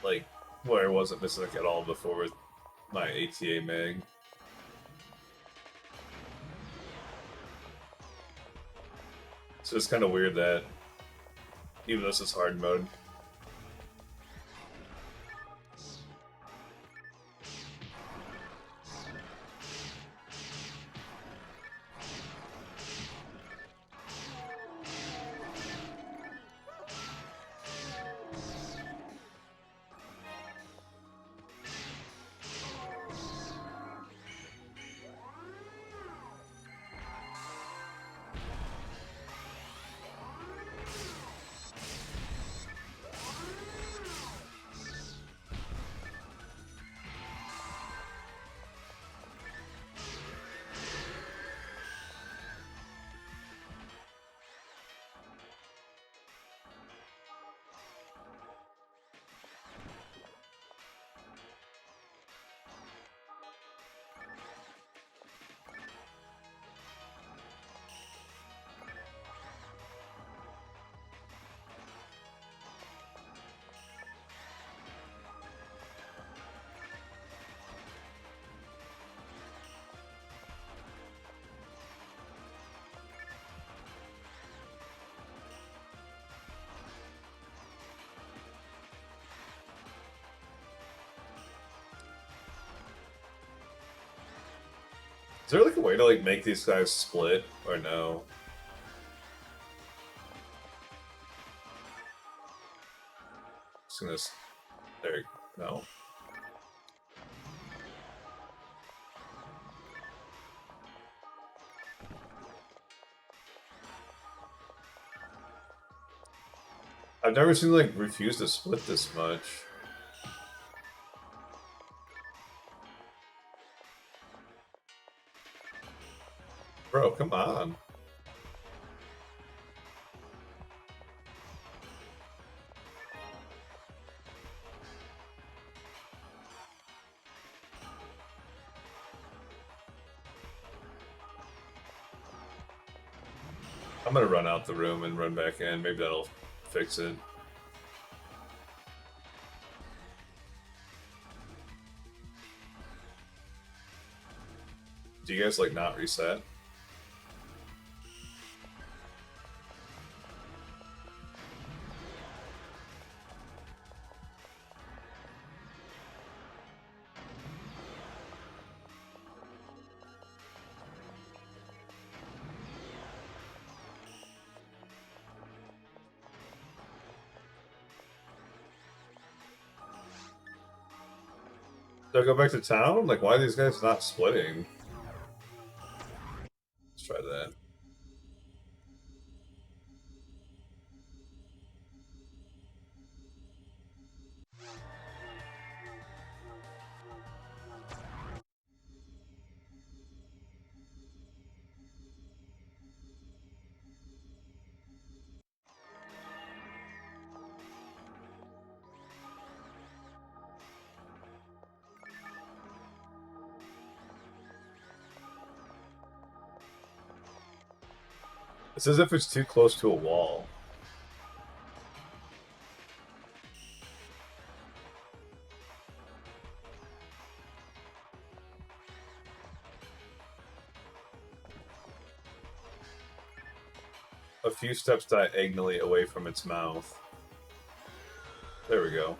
like, where I wasn't missing, like, at all before with my ATA Meg. So it's kind of weird that, even though this is hard mode, is there like a way to like make these guys split or no? Just gonna there. No. I've never seen like refuse to split this much. Bro. come on. I'm gonna run out the room and run back in. Maybe that'll fix it. Do you guys like not reset? Do I go back to town? Like, why are these guys not splitting? Let's try that. It's as if it's too close to a wall. A few steps diagonally away from its mouth. There we go.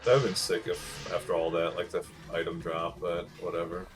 That would have been sick if, after all that, like the item drop, but whatever.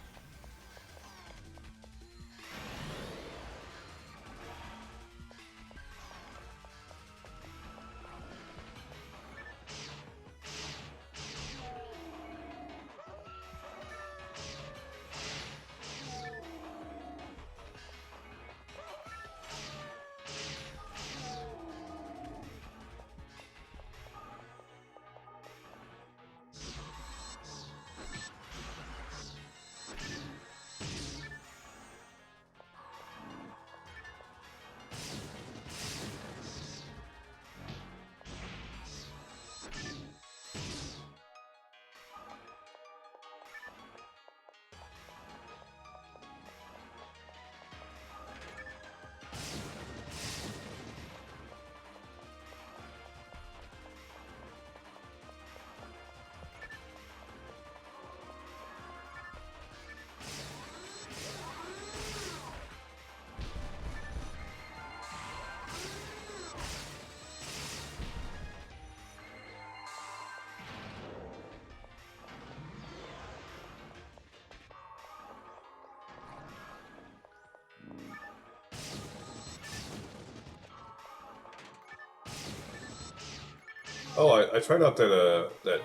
Oh, I tried out that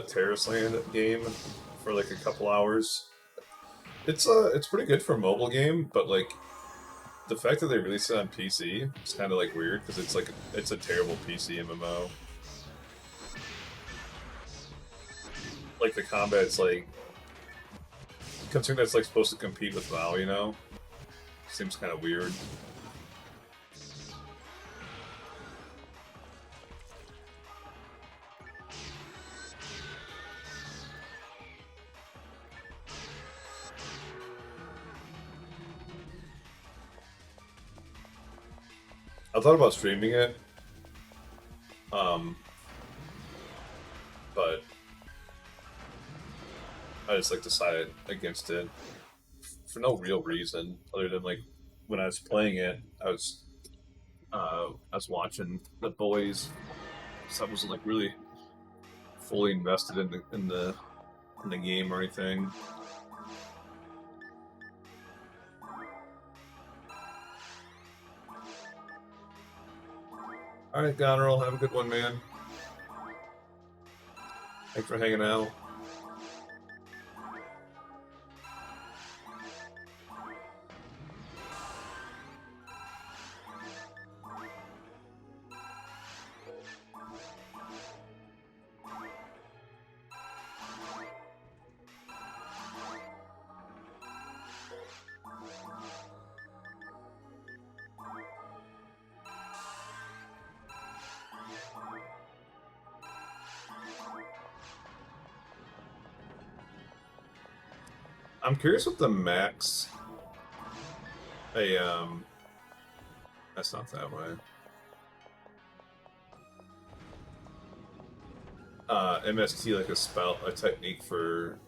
Terrace Land game for like a couple hours. It's pretty good for a mobile game, but like the fact that they released it on PC is kind of like weird because it's a terrible PC MMO. Like the combat's like, considering that's like supposed to compete with WoW, you know, seems kind of weird. I thought about streaming it, but I just like decided against it for no real reason other than like when I was playing it, I was watching the boys, so I wasn't like really fully invested in the game or anything. All right, Goneril, have a good one, man. Thanks for hanging out. I'm curious what the max. Hey, that's not that way. MST like a technique for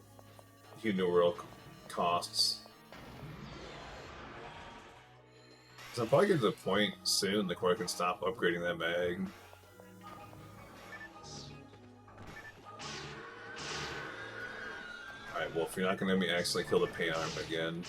New World costs. So I'm probably getting to the point soon where I can stop upgrading that mag. Alright, well, if you're not going to let me accidentally kill the paint arm again.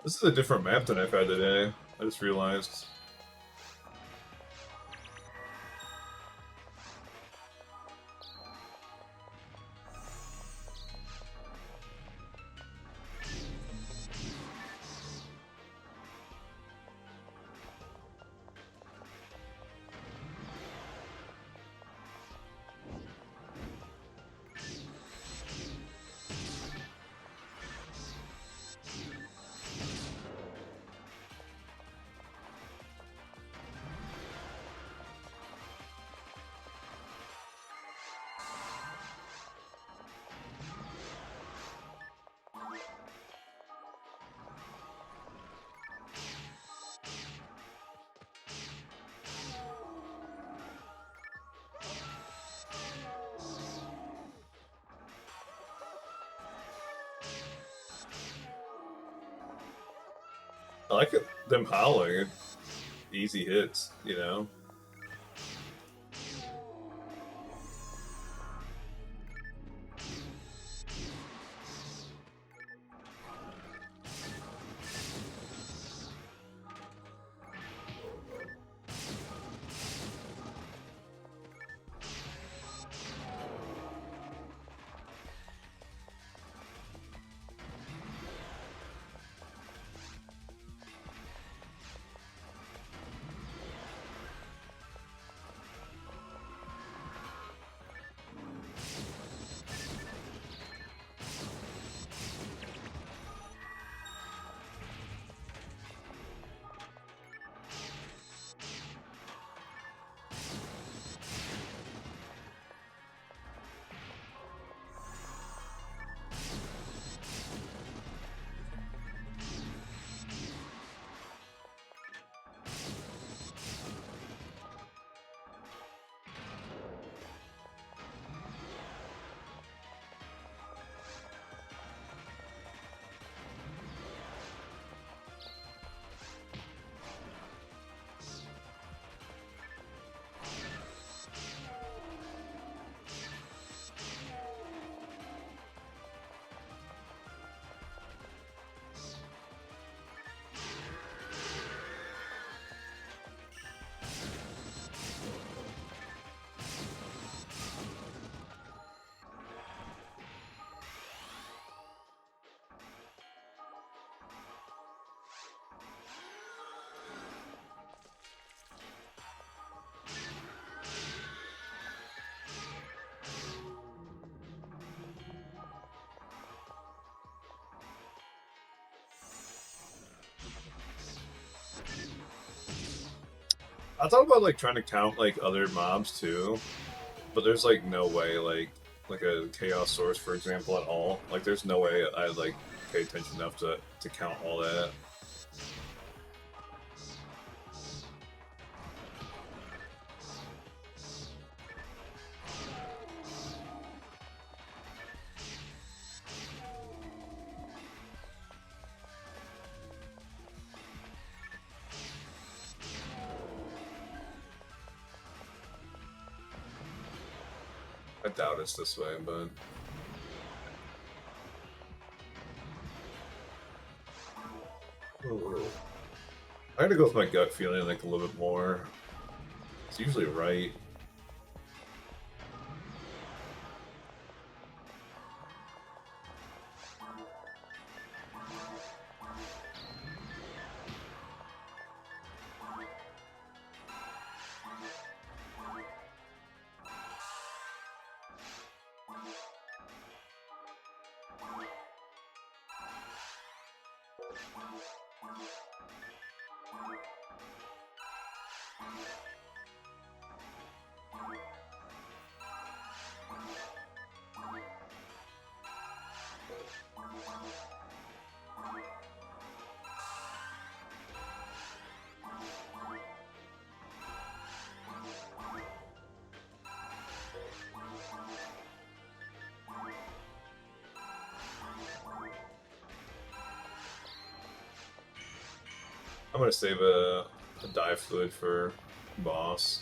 This is a different map than I've had today. I just realized. I like them howling. Easy hits, you know? I thought about like trying to count like other mobs too, but there's like no way like a chaos source for example at all. Like there's no way I'd like pay attention enough to count all that. I doubt it's this way, but ooh. I gotta go with my gut feeling like a little bit more. It's usually right. I'm gonna save a dive fluid for boss.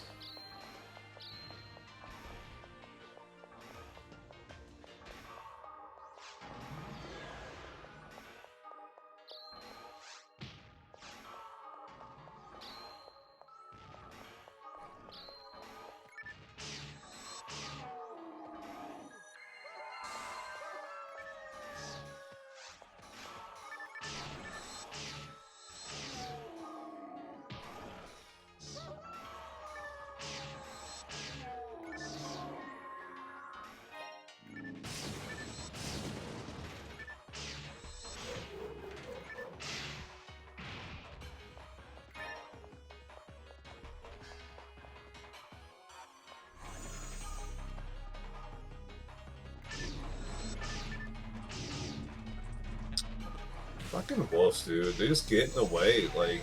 Fucking wolves, dude. They just get in the way, like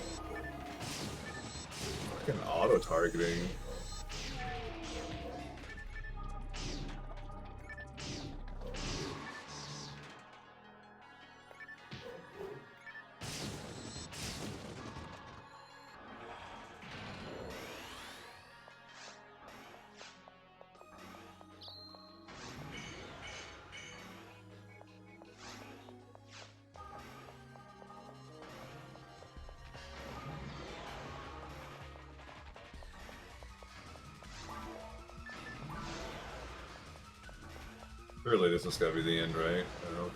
fucking auto-targeting. Really, this is gotta be the end, right? No.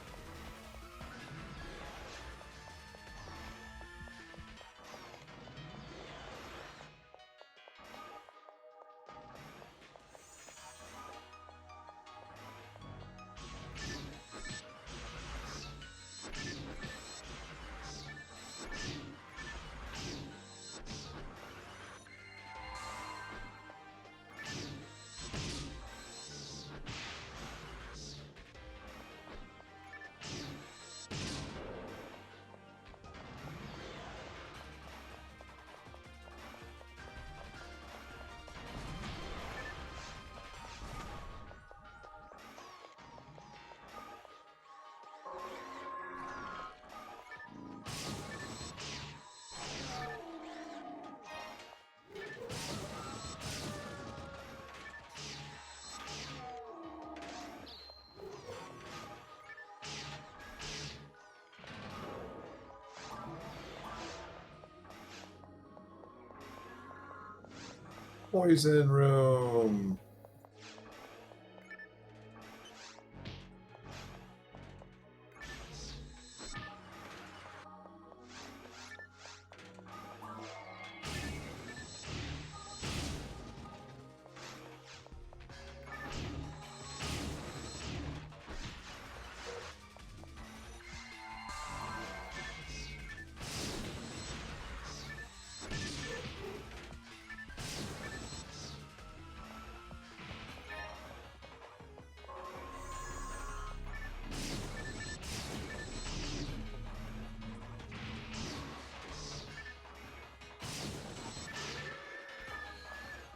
Poison room.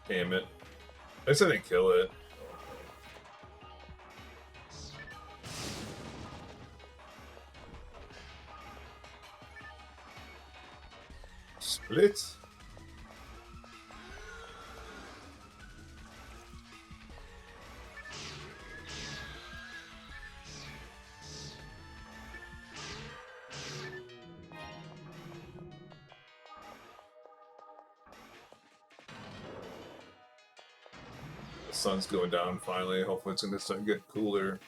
Damn it. I guess I didn't kill it. Split? The sun's going down finally. Hopefully it's gonna start getting cooler.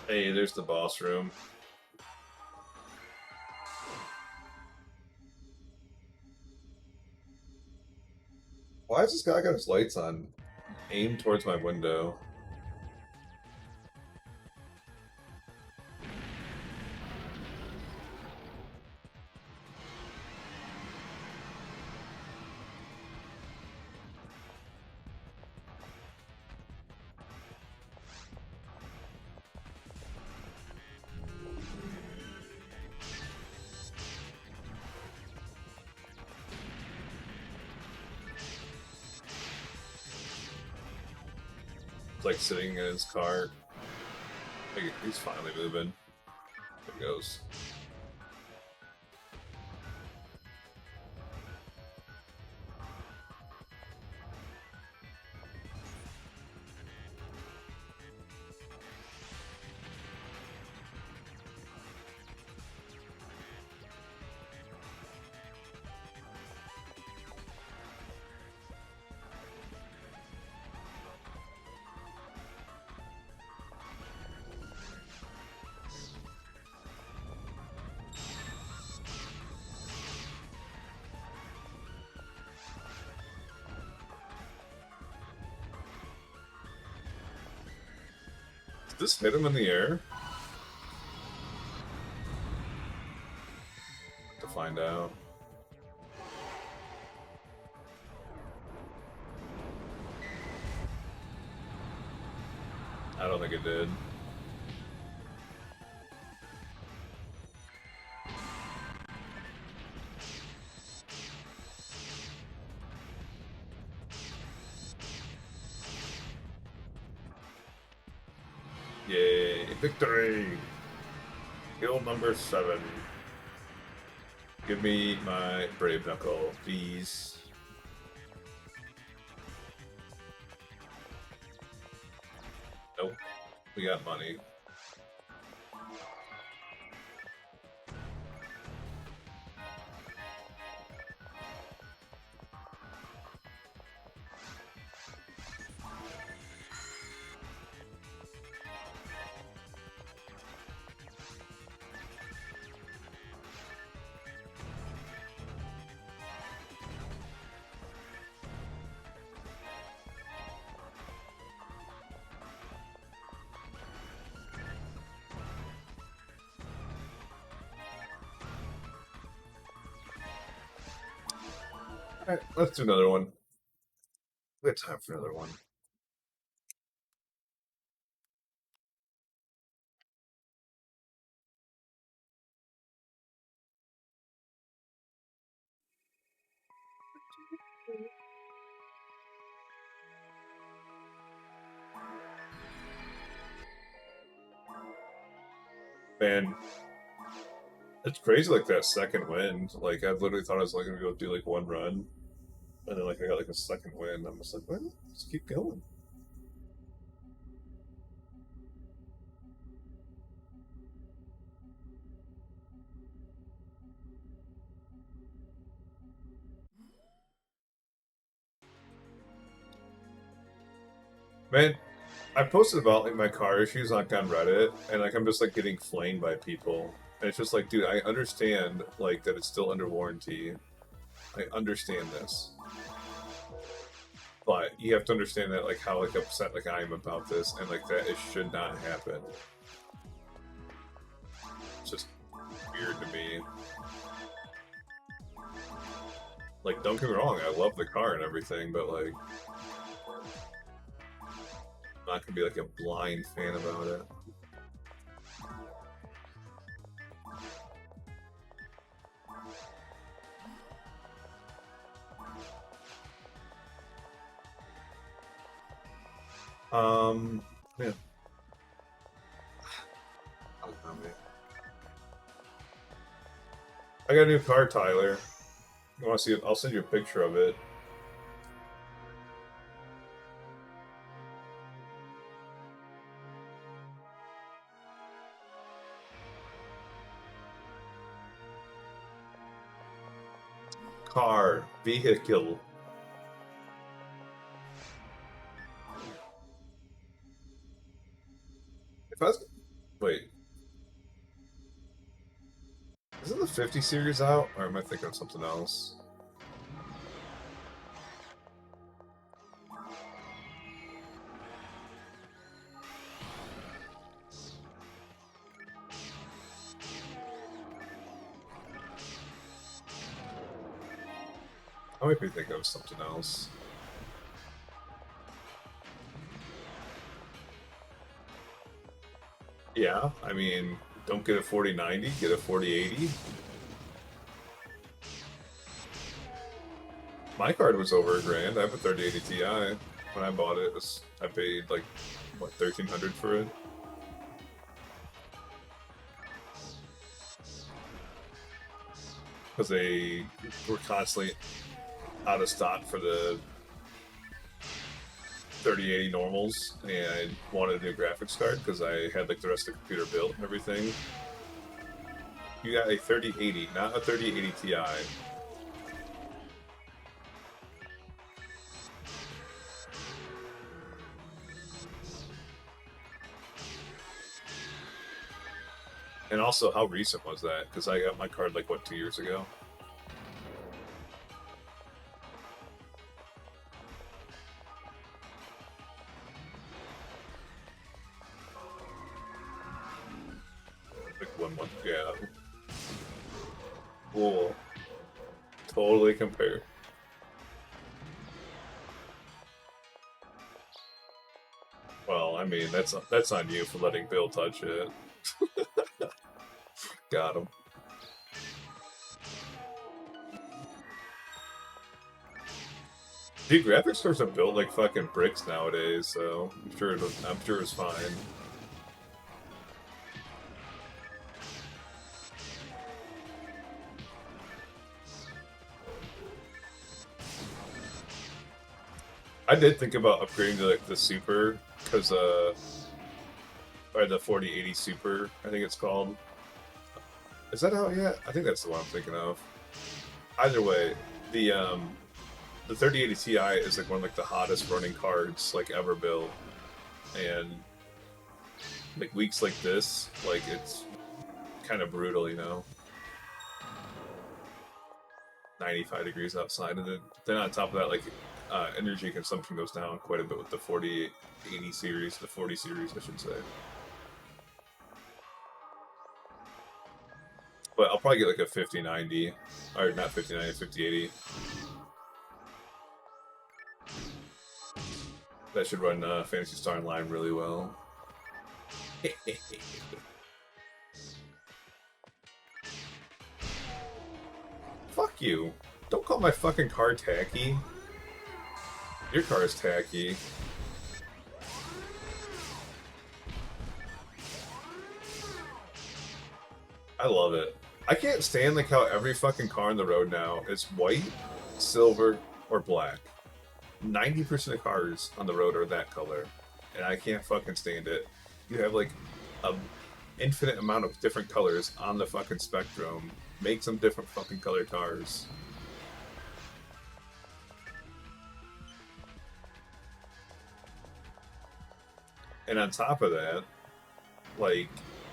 Hey, there's the boss room. Why has this guy got his lights on? Aimed towards my window. It's like sitting in his car. Like, he's finally moving. There he goes. Did this hit him in the air? To find out. I don't think it did. Yay, victory! Kill number 7. Give me my Brave Knuckle, please. Nope. We got money. Alright, let's do another one. We have time for another one. Man, it's crazy like that second wind. Like, I literally thought I was like gonna go do like one run. And then like I got like a second wind. I'm just like, well, let's keep going. Man, I posted about like my car issues like on Reddit, and like I'm just like getting flamed by people. And it's just like, dude, I understand like that it's still under warranty. I understand this. But you have to understand that like how like upset like I am about this and like that it should not happen. It's just weird to me. Like, don't get me wrong, I love the car and everything, but like I'm not gonna be like a blind fan about it. Yeah. I got a new car, Tyler. You want to see it? I'll send you a picture of it. Car, vehicle. If I was, Wait. Isn't the 50 series out? Or am I thinking of something else? I might be thinking of something else. Yeah, I mean, don't get a 4090, get a 4080. My card was over $1,000. I have a 3080 Ti. When I bought it, I paid like, what, 1,300 for it? Because they were constantly out of stock for the 3080 normals, and I wanted a new graphics card because I had like the rest of the computer built and everything. You got a 3080, not a 3080 Ti. And also, how recent was that? Because I got my card like, what, 2 years ago? Like 1 month, yeah. Cool. Totally compare. Well, I mean, that's on you for letting Bill touch it. Got him. Dude, graphics cards are built like fucking bricks nowadays, so I'm sure it's fine. I did think about upgrading to like the Super, because or the 4080 Super, I think it's called. Is that out yet? I think that's the one I'm thinking of. Either way, the 3080 Ti is like one of like the hottest running cards like ever built, and like weeks like this, like it's kind of brutal, you know. 95 degrees outside, and then on top of that, like energy consumption goes down quite a bit with the 4080 series, the 40 series, I should say. But I'll probably get like a 5090, or not 5090, 5080. That should run Phantasy Star Online really well. Fuck you. Don't call my fucking car tacky. Your car is tacky. I love it. I can't stand like how every fucking car on the road now is white, silver, or black. 90% of cars on the road are that color, and I can't fucking stand it. You have like a infinite amount of different colors on the fucking spectrum. Make some different fucking color cars. And on top of that, like,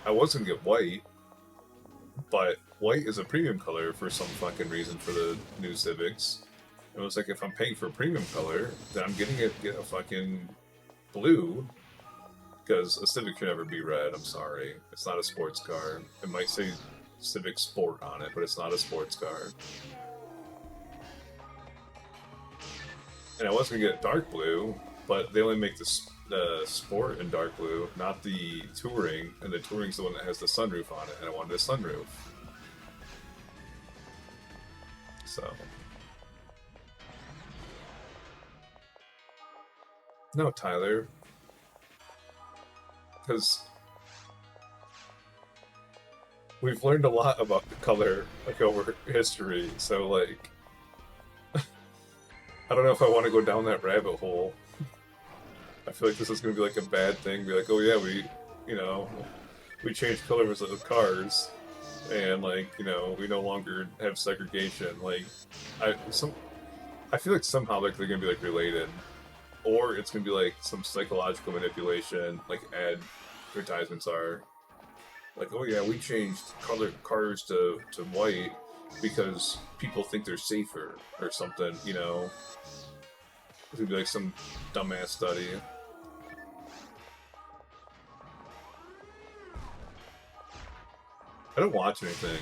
I was gonna get white, but white is a premium color for some fucking reason for the new Civics. It was like, if I'm paying for a premium color, then I'm getting get a fucking blue, because a Civic should never be red. I'm sorry, it's not a sports car. It might say Civic Sport on it, but it's not a sports car. And I was gonna get dark blue, but they only make the Sport in dark blue, not the Touring, and the Touring's the one that has the sunroof on it, and I wanted a sunroof. So. No, Tyler. Because we've learned a lot about the color, like, over history, so, like, I don't know if I want to go down that rabbit hole. I feel like this is going to be like a bad thing. Be like, oh yeah, we changed colors of cars, and like, we no longer have segregation. Like, I feel like somehow like they're going to be like related, or it's going to be like some psychological manipulation, like advertisements are. Like, oh yeah, we changed cars to white because people think they're safer or something, you know. It would be like some dumbass study. I don't watch anything.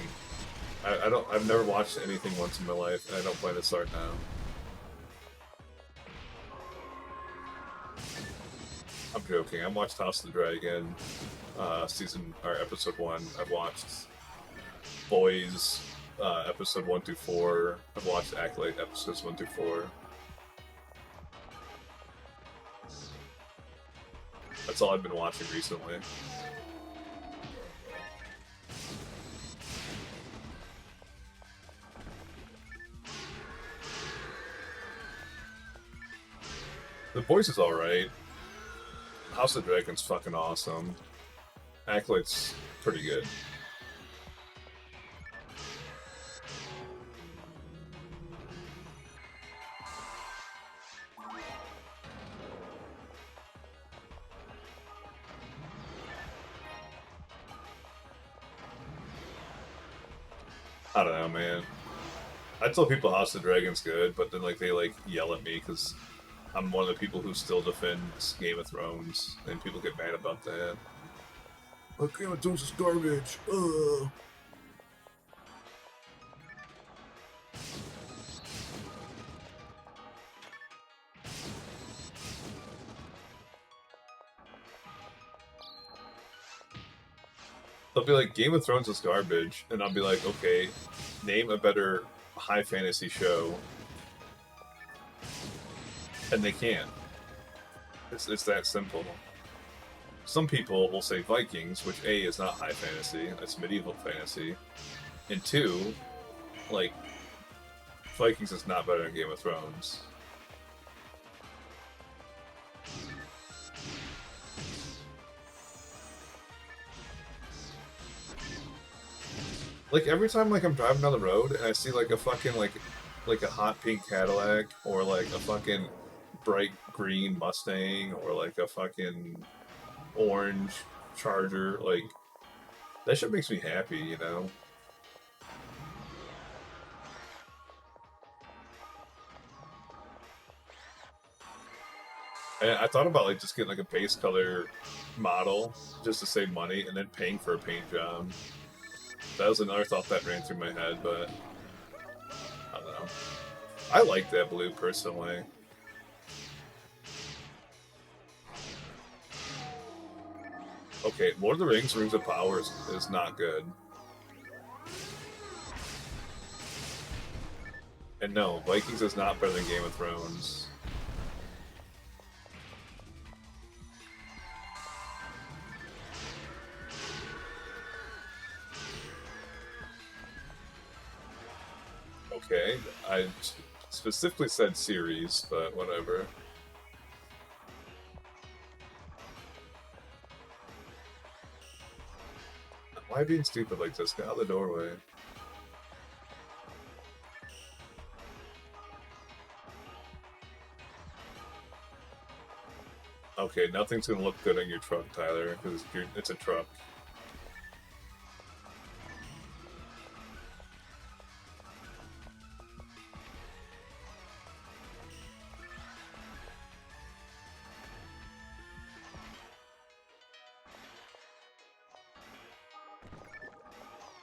I don't. I've never watched anything once in my life, and I don't plan to start now. I'm joking. I watched House of the Dragon, season or episode 1. I've watched Boys, episode 1 through 4. I've watched Acolyte episodes 1 through 4. That's all I've been watching recently. The Boys is alright. House of the Dragon's fucking awesome. Acolyte's pretty good. I don't know, man. I tell people House of the Dragon's good, but then like they like yell at me because I'm one of the people who still defends Game of Thrones, and people get mad about that. Like, Game of Thrones is garbage. Ugh. They'll be like, Game of Thrones is garbage, and I'll be like, okay, name a better high fantasy show. And they can't. It's that simple. Some people will say Vikings, which A, is not high fantasy, that's medieval fantasy. And 2, like, Vikings is not better than Game of Thrones. Like, every time like I'm driving down the road and I see like a fucking like a hot pink Cadillac or like a fucking bright green Mustang or like a fucking orange Charger, like that shit makes me happy, you know? And I thought about like just getting like a base color model just to save money and then paying for a paint job. That was another thought that ran through my head, but I don't know. I like that blue personally. Okay, Lord of the Rings, Rings of Power is not good. And no, Vikings is not better than Game of Thrones. Okay, I specifically said series, but whatever. Why being stupid like this? Get out of the doorway. Okay, nothing's gonna look good on your truck, Tyler, because it's a truck.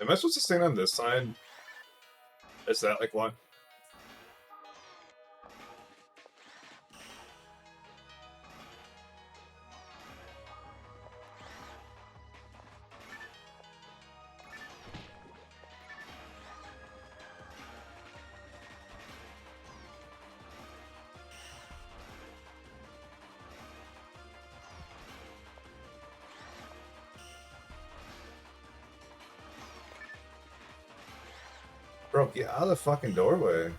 Am I supposed to stand on this side? Is that like what? Bro, get out of the fucking doorway. I'm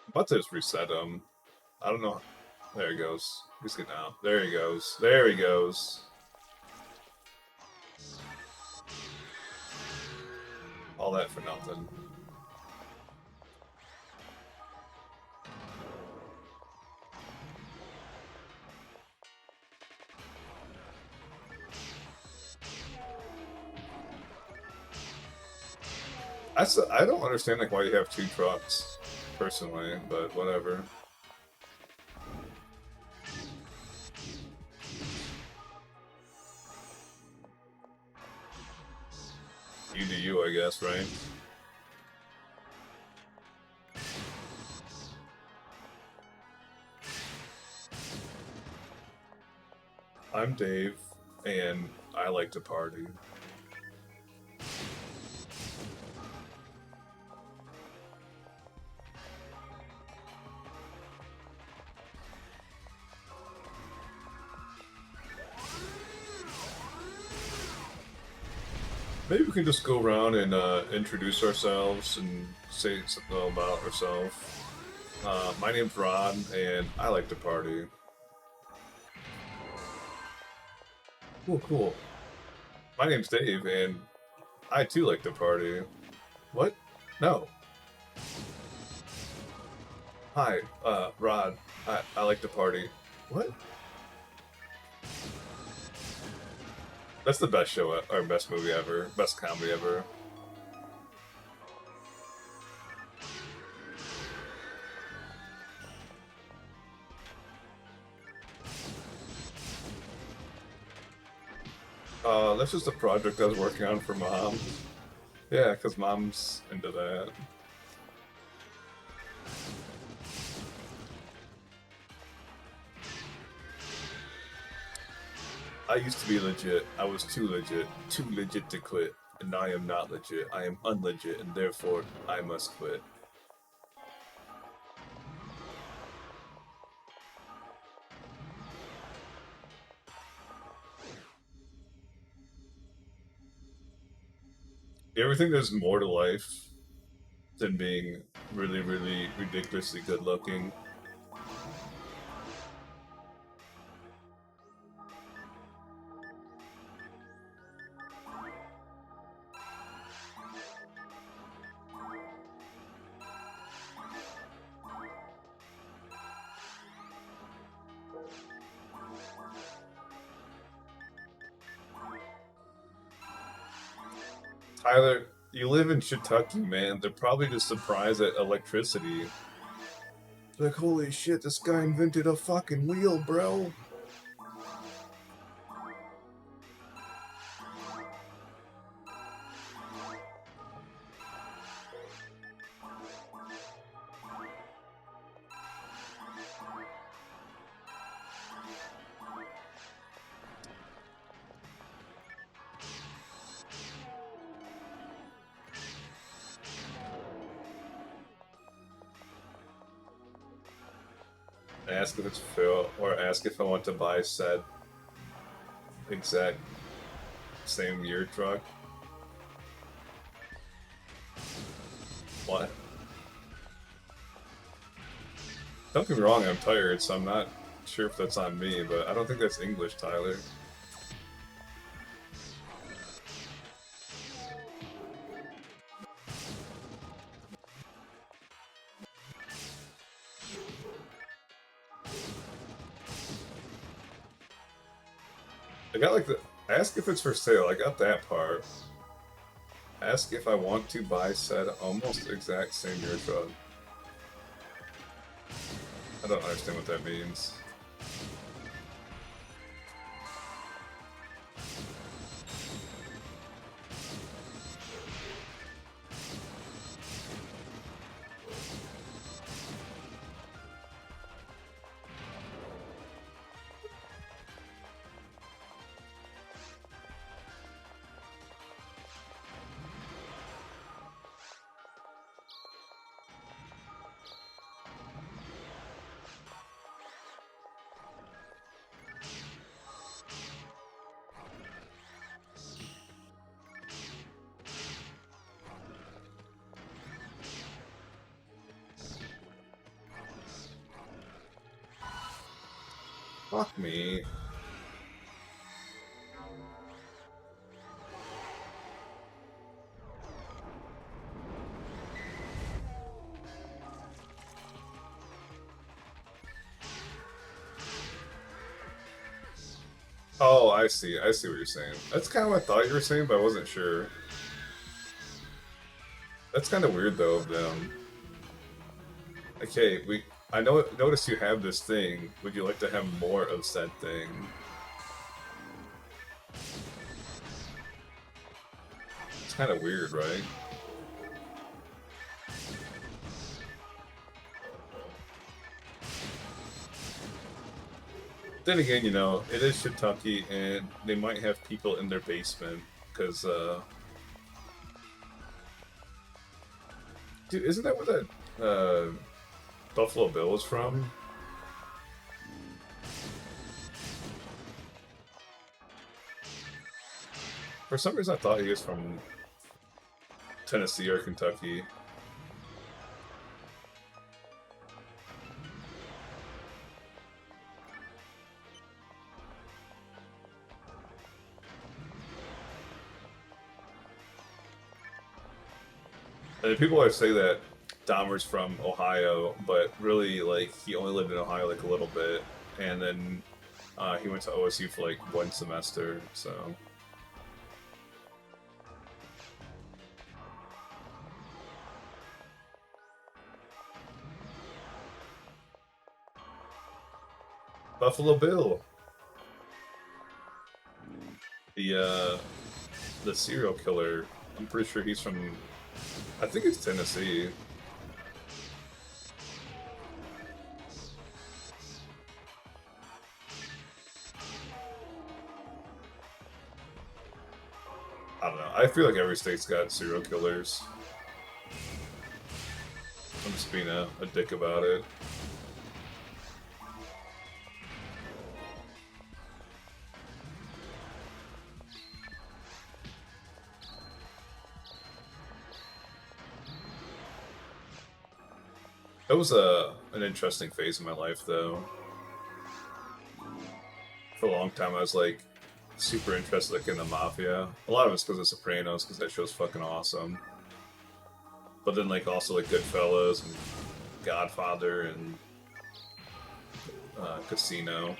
about to just reset him. I don't know. There he goes. He's getting out. There he goes. There he goes. all that for nothing. I don't understand like why you have 2 trucks, personally, but whatever. You do you, I guess, right? I'm Dave, and I like to party. Maybe we can just go around and introduce ourselves and say something about ourselves. My name's Rod, and I like to party. Cool. My name's Dave, and I too like to party. What? No. Hi, Rod. I like to party. What? That's the best show, or best movie ever, best comedy ever. That's just a project I was working on for Mom. Yeah, because Mom's into that. I used to be legit. I was too legit to quit. And I am not legit. I am unlegit, and therefore I must quit. You ever think there's more to life than being really, really ridiculously good looking? Tyler, you live in Kentucky, man. They're probably just surprised at electricity. Like, holy shit, this guy invented a fucking wheel, bro. Ask if it's Phil, or ask if I want to buy said exact same year truck. What? Don't get me wrong, I'm tired, so I'm not sure if that's on me, but I don't think that's English, Tyler. I got like the ask if it's for sale. I got that part. Ask if I want to buy said almost exact same year truck. I don't understand what that means. Fuck me. Oh, I see. I see what you're saying. That's kind of what I thought you were saying, but I wasn't sure. That's kind of weird though of them. Okay, I know. Notice you have this thing. Would you like to have more of said thing? It's kind of weird, right? Then again, you know, it is Kentucky, and they might have people in their basement because, dude, isn't that where that Buffalo Bill is from? For some reason, I thought he was from Tennessee or Kentucky. And people always say that Dahmer's from Ohio, but really, like, he only lived in Ohio like a little bit, and then he went to OSU for like 1 semester. So Buffalo Bill, the uh, the serial killer. I'm pretty sure he's from. I think it's Tennessee. I don't know. I feel like every state's got serial killers. I'm just being a dick about it. It was an interesting phase in my life, though. For a long time, I was like super interested like in the mafia. A lot of it's because of Sopranos, because that show's fucking awesome. But then like also like Goodfellas and Godfather and Casino.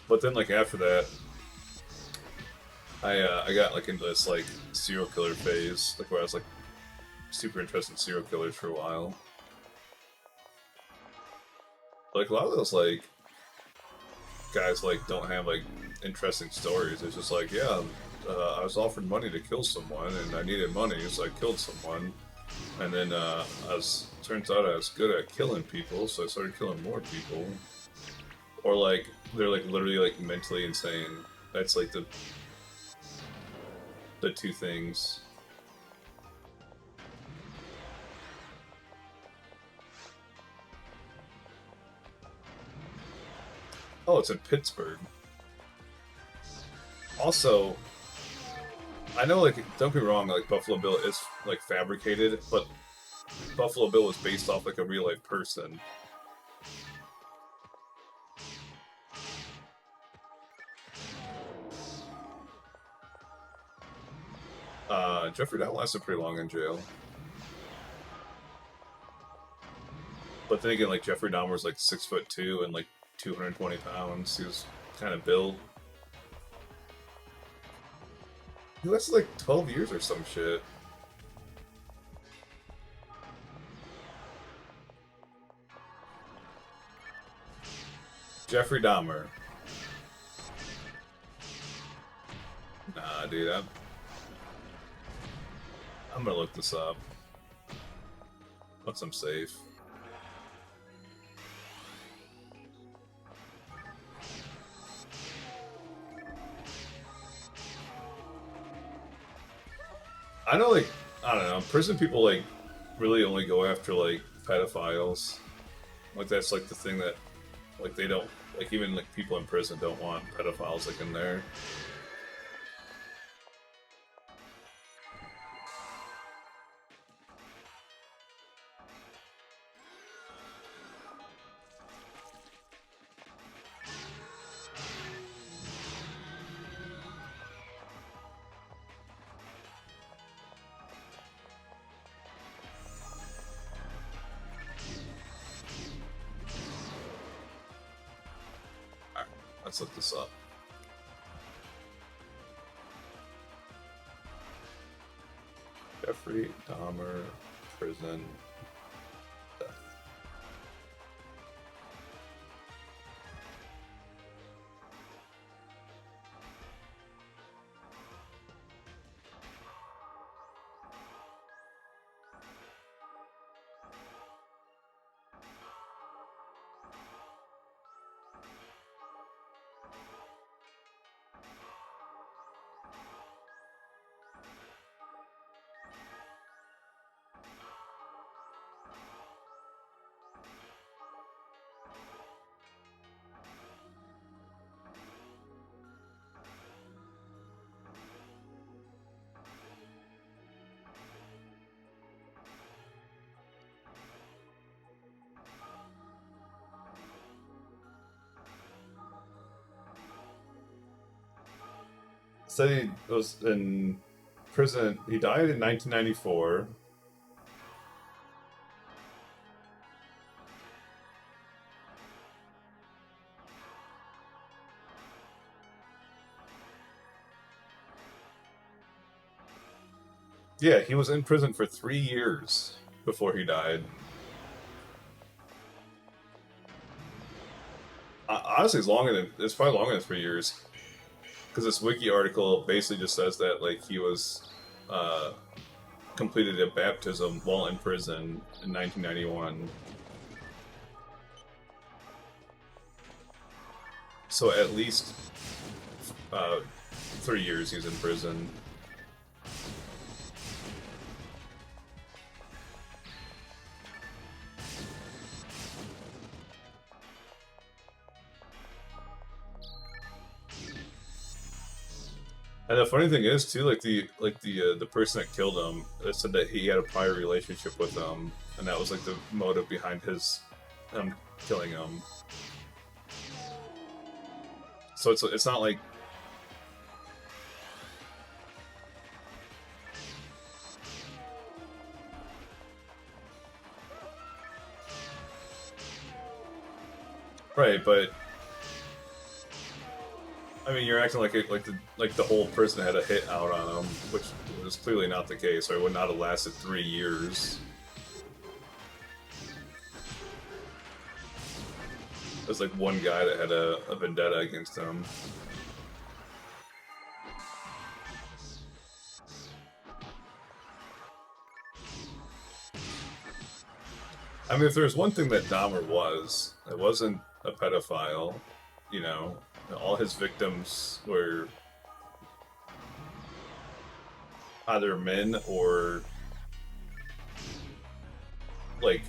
But then like after that, I got like into this like serial killer phase, like where I was like super interested in serial killers for a while. Like a lot of those like guys like don't have like interesting stories. It's just like, yeah, I was offered money to kill someone and I needed money, so I killed someone. And then turns out I was good at killing people, so I started killing more people. Or like they're like literally like mentally insane. That's like the two things. Oh, it's in Pittsburgh. Also, I know like don't get me wrong, like Buffalo Bill is like fabricated, but Buffalo Bill was based off like a real life person. Jeffrey Dahmer lasted pretty long in jail. But then again, like Jeffrey Dahmer was like 6'2" and like 220 pounds. He was kind of built. He lasted like 12 years or some shit. Jeffrey Dahmer. Nah, dude, I'm gonna look this up. Once I'm safe. I know, like, I don't know, prison people, like, really only go after, like, pedophiles. Like, that's, like, the thing that, like, they don't, like, even, like, people in prison don't want pedophiles, like, in there. Let's look this up. Jeffrey Dahmer, prison, death. Said he was in prison. He died in 1994. Yeah, he was in prison for 3 years before he died. Honestly, it's probably longer than 3 years. Because this wiki article basically just says that like he was completed a baptism while in prison in 1991. So at least 3 years he was in prison. And the funny thing is too, the person that killed him said that he had a prior relationship with him, and that was like the motive behind his killing him. So it's not like right, but I mean, you're acting like the whole person had a hit out on him, which was clearly not the case, or it would not have lasted 3 years. There's like one guy that had a vendetta against him. I mean, if there's one thing that Dahmer was, it wasn't a pedophile, you know. All his victims were either men or like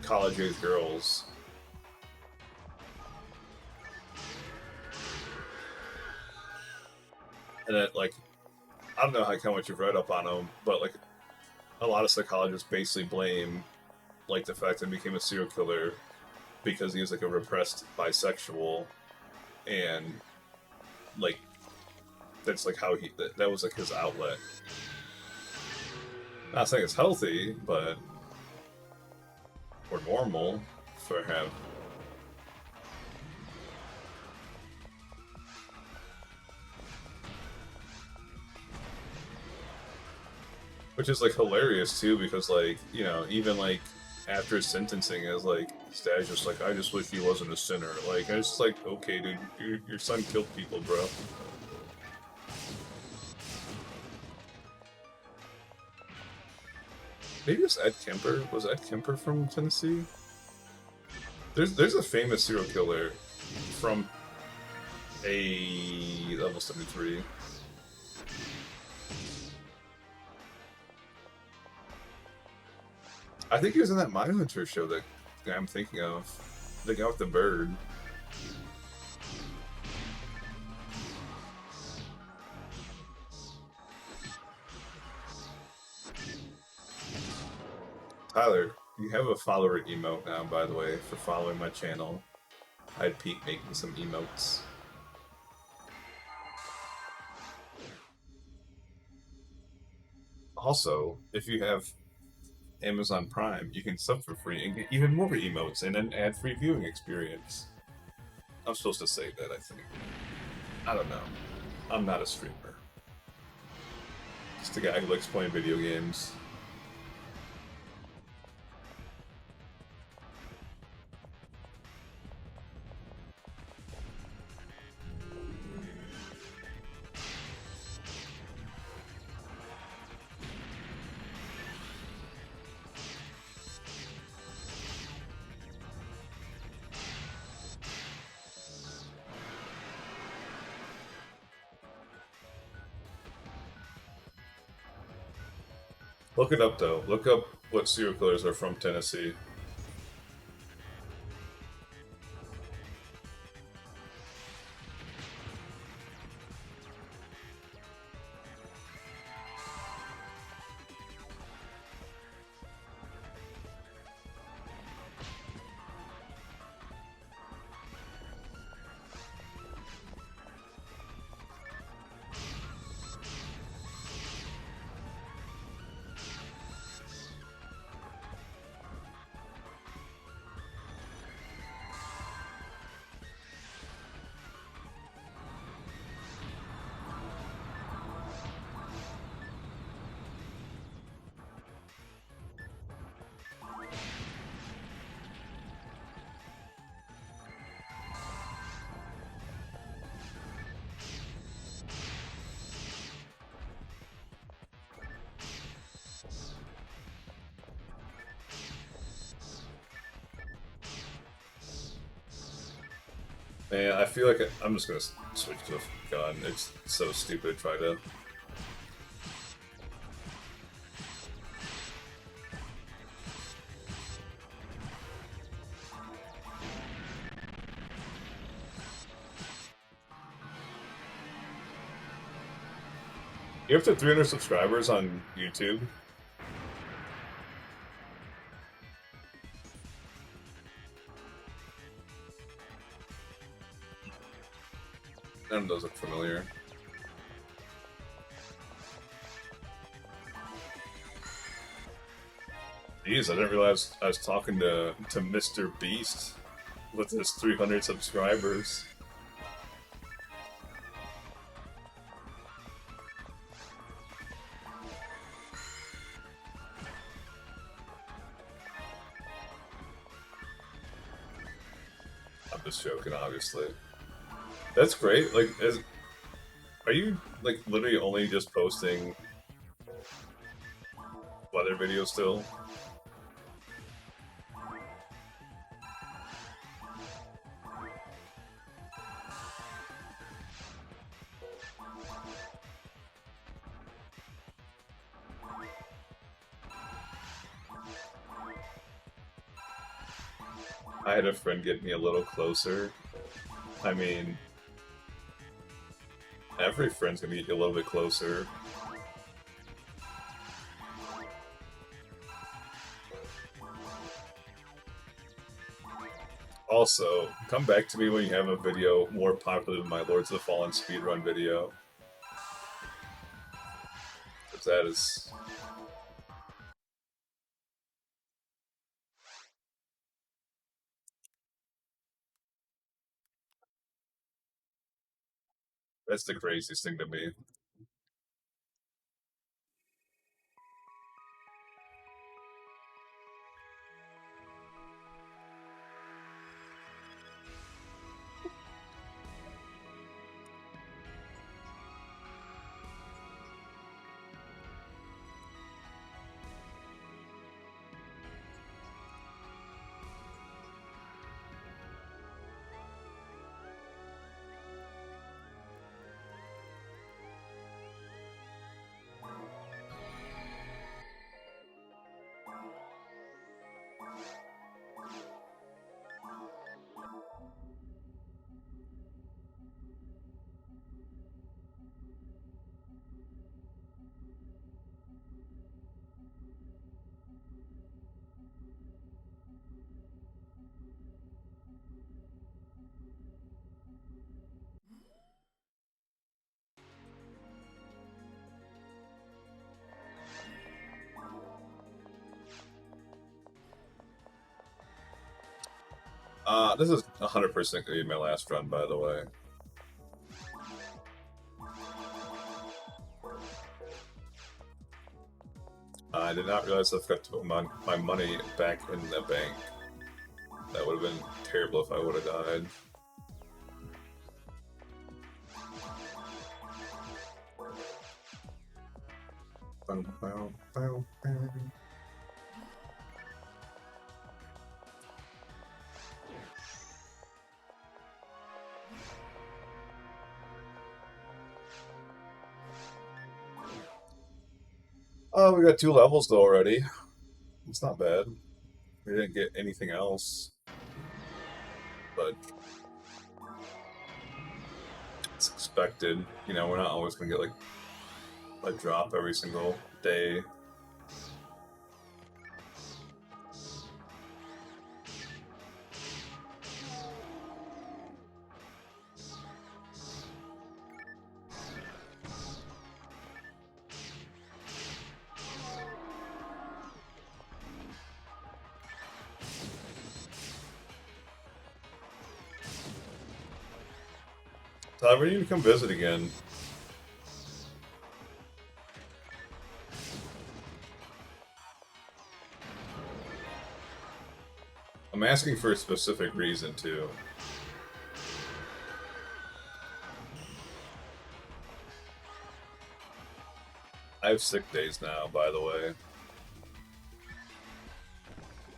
college-age girls. And it, like, I don't know how much you've read up on him, but like a lot of psychologists basically blame like the fact that he became a serial killer because he was like a repressed bisexual, and like that's like how that was like his outlet. Not saying it's healthy, but or normal for him. Which is like hilarious too, because like, you know, even like after his sentencing, is like his dad's just like, I just wish he wasn't a sinner. Like, I was just like, okay, dude, your son killed people, bro. Maybe it's Ed Kemper. Was Ed Kemper from Tennessee? There's a famous serial killer from a level 73. I think he was in that Mindhunter show that I'm thinking of. The guy with the bird. Tyler, you have a follower emote now, by the way, for following my channel. I'd peek making some emotes. Also, if you have Amazon Prime, you can sub for free and get even more emotes and an ad-free viewing experience. I'm supposed to say that, I think. I don't know. I'm not a streamer. Just a guy who likes playing video games. Look it up, though. Look up what serial killers are from Tennessee. Man, I feel like I'm just gonna switch to a gun. It's so stupid to try to. You're up to 300 subscribers on YouTube. None of those look familiar. Jeez, I didn't realize I was talking to Mr. Beast with his 300 subscribers. I'm just joking, obviously. That's great. Like, are you like literally only just posting weather videos still? I had a friend get me a little closer. I mean, every friend's gonna get you a little bit closer. Also, come back to me when you have a video more popular than my Lords of the Fallen speedrun video. Because that is... that's the craziest thing to me. This is 100% gonna be my last run, by the way. I did not realize I forgot to put my money back in the bank. That would have been terrible if I would have died. Oh, we got 2 levels though already. It's not bad. We didn't get anything else. But it's expected. You know, we're not always gonna get like a drop every single day. So I really need to come visit again. I'm asking for a specific reason too. I have sick days now, by the way.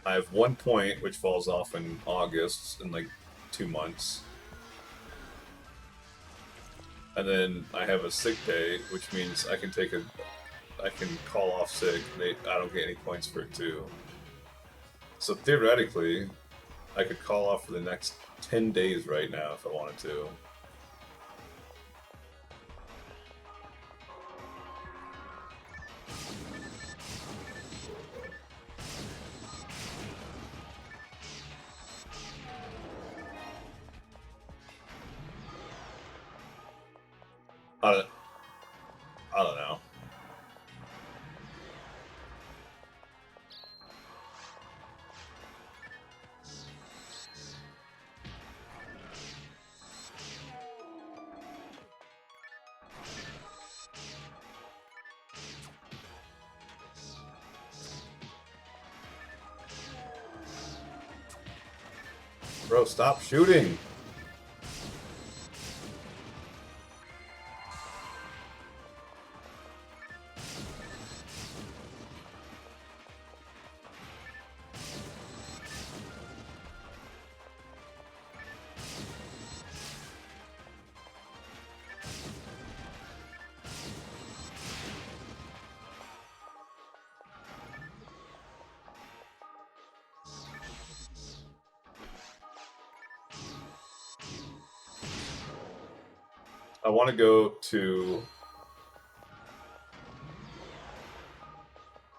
I have 1 point, which falls off in August, in like 2 months. And then I have a sick day, which means I can call off sick. I don't get any points for it too. So theoretically, I could call off for the next 10 days right now if I wanted to. I don't know. Bro, stop shooting! I want to go to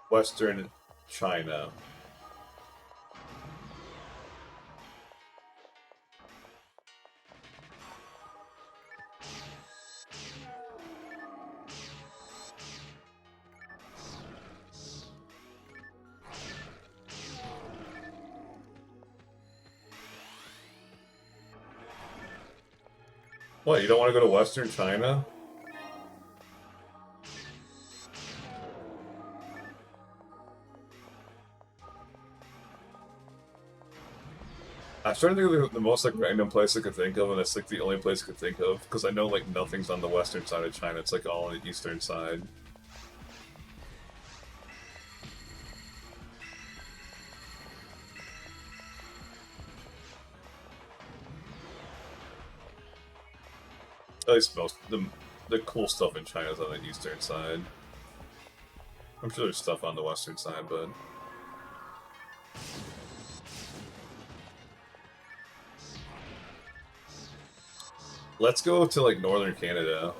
Western China. What, you don't want to go to Western China? I'm trying to think of the most like random place I could think of, and that's like the only place I could think of, because I know like nothing's on the western side of China, it's like all on the eastern side. At least most the cool stuff in China is on the eastern side. I'm sure there's stuff on the western side, but let's go to like northern Canada.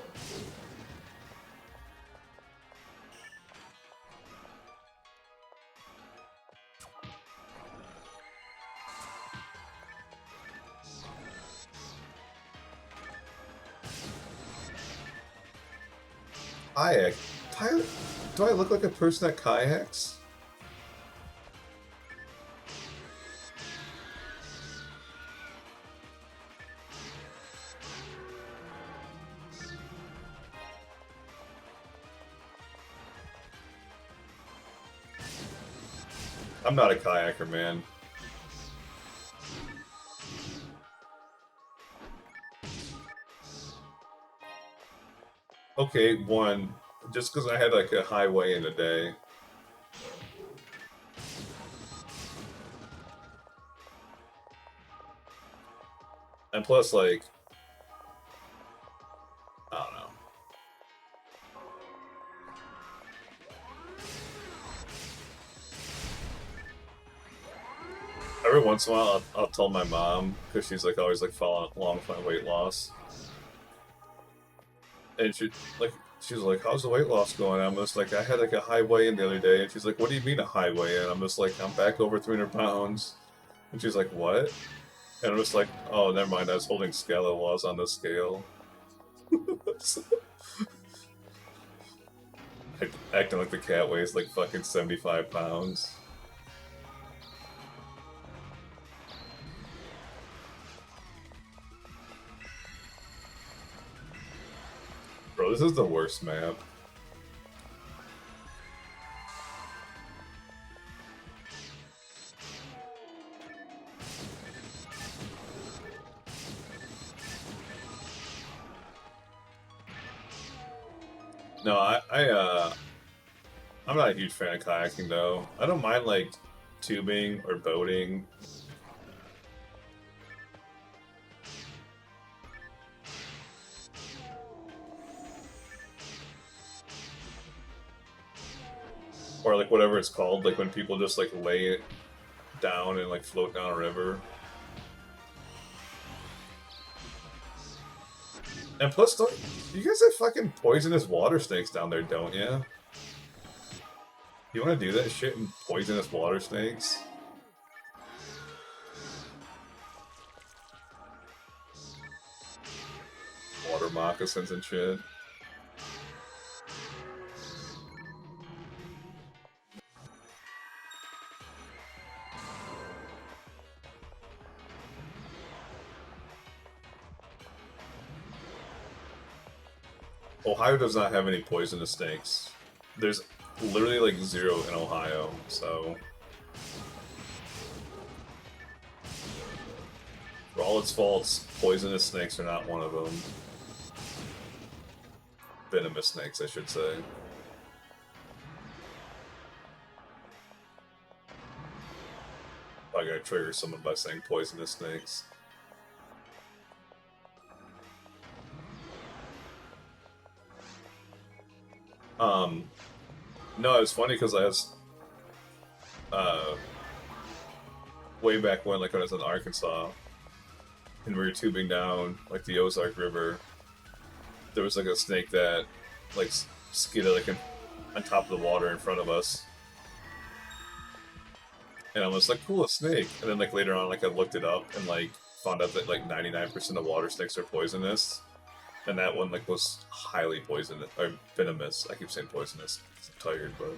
Kayak. Do I look like a person that kayaks? I'm not a kayaker, man. Okay, one, just because I had like a highway in a day. And plus, like, I don't know. Every once in a while, I'll tell my mom, because she's like always like following along with my weight loss. And she's like, how's the weight loss going? I'm just like, I had like a high weigh-in the other day. And she's like, what do you mean a high weigh-in? I'm just like, I'm back over 300 pounds. And she's like, what? And I'm just like, oh, never mind, I was holding scale while I was on the scale. Acting like the cat weighs like fucking 75 pounds. Bro, this is the worst map. No, I'm not a huge fan of kayaking though. I don't mind like tubing or boating. Or like whatever it's called, like when people just like lay it down and like float down a river. And plus, don't you guys have fucking poisonous water snakes down there, don't you? You want to do that shit and poisonous water snakes? Water moccasins and shit. Ohio does not have any poisonous snakes. There's literally like 0 in Ohio, so... For all its faults, poisonous snakes are not one of them. Venomous snakes, I should say. I gotta trigger someone by saying poisonous snakes. No, it's funny because I was, way back when, like when I was in Arkansas, and we were tubing down, like the Ozark River, there was like a snake that, like, skidded, like, on top of the water in front of us. And I was like, cool, a snake. And then, like, later on, like, I looked it up and, like, found out that, like, 99% of water snakes are poisonous. And that one, like, was highly poisonous, or venomous. I keep saying poisonous. I'm tired, but...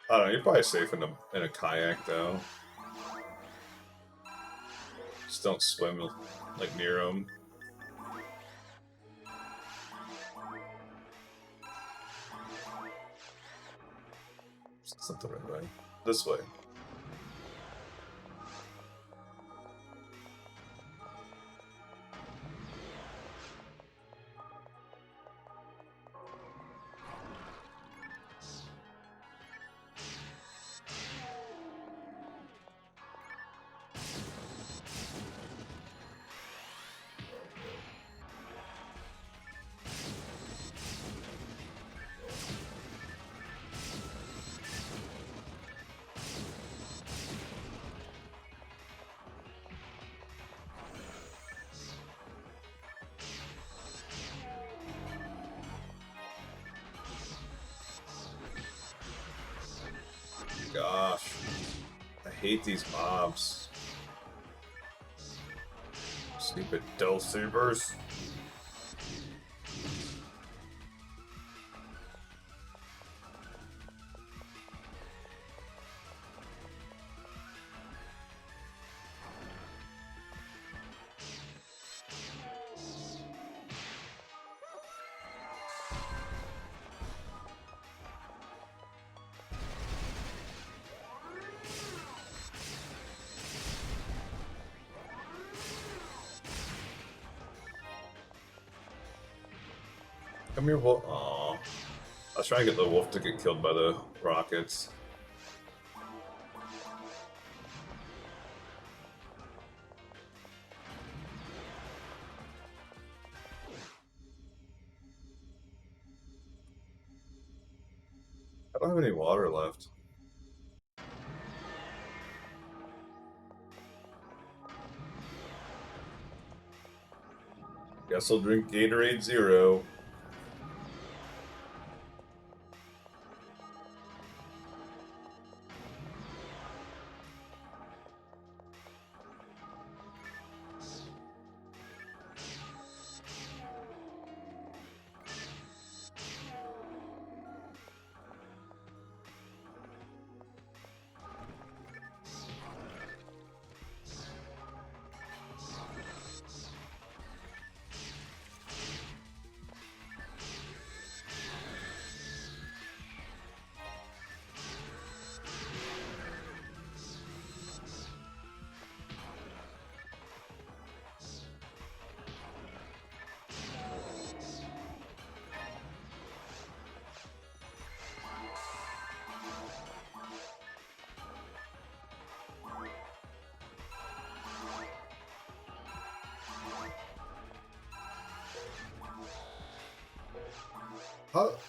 I don't know, you're probably safe in a kayak, though. Just don't swim, like, near them. It's not the right way. This way. gosh. I hate these mobs. Stupid Dulcibers. Come here, wolf. Aww. I was trying to get the wolf to get killed by the rockets. I don't have any water left. Guess I'll drink Gatorade Zero.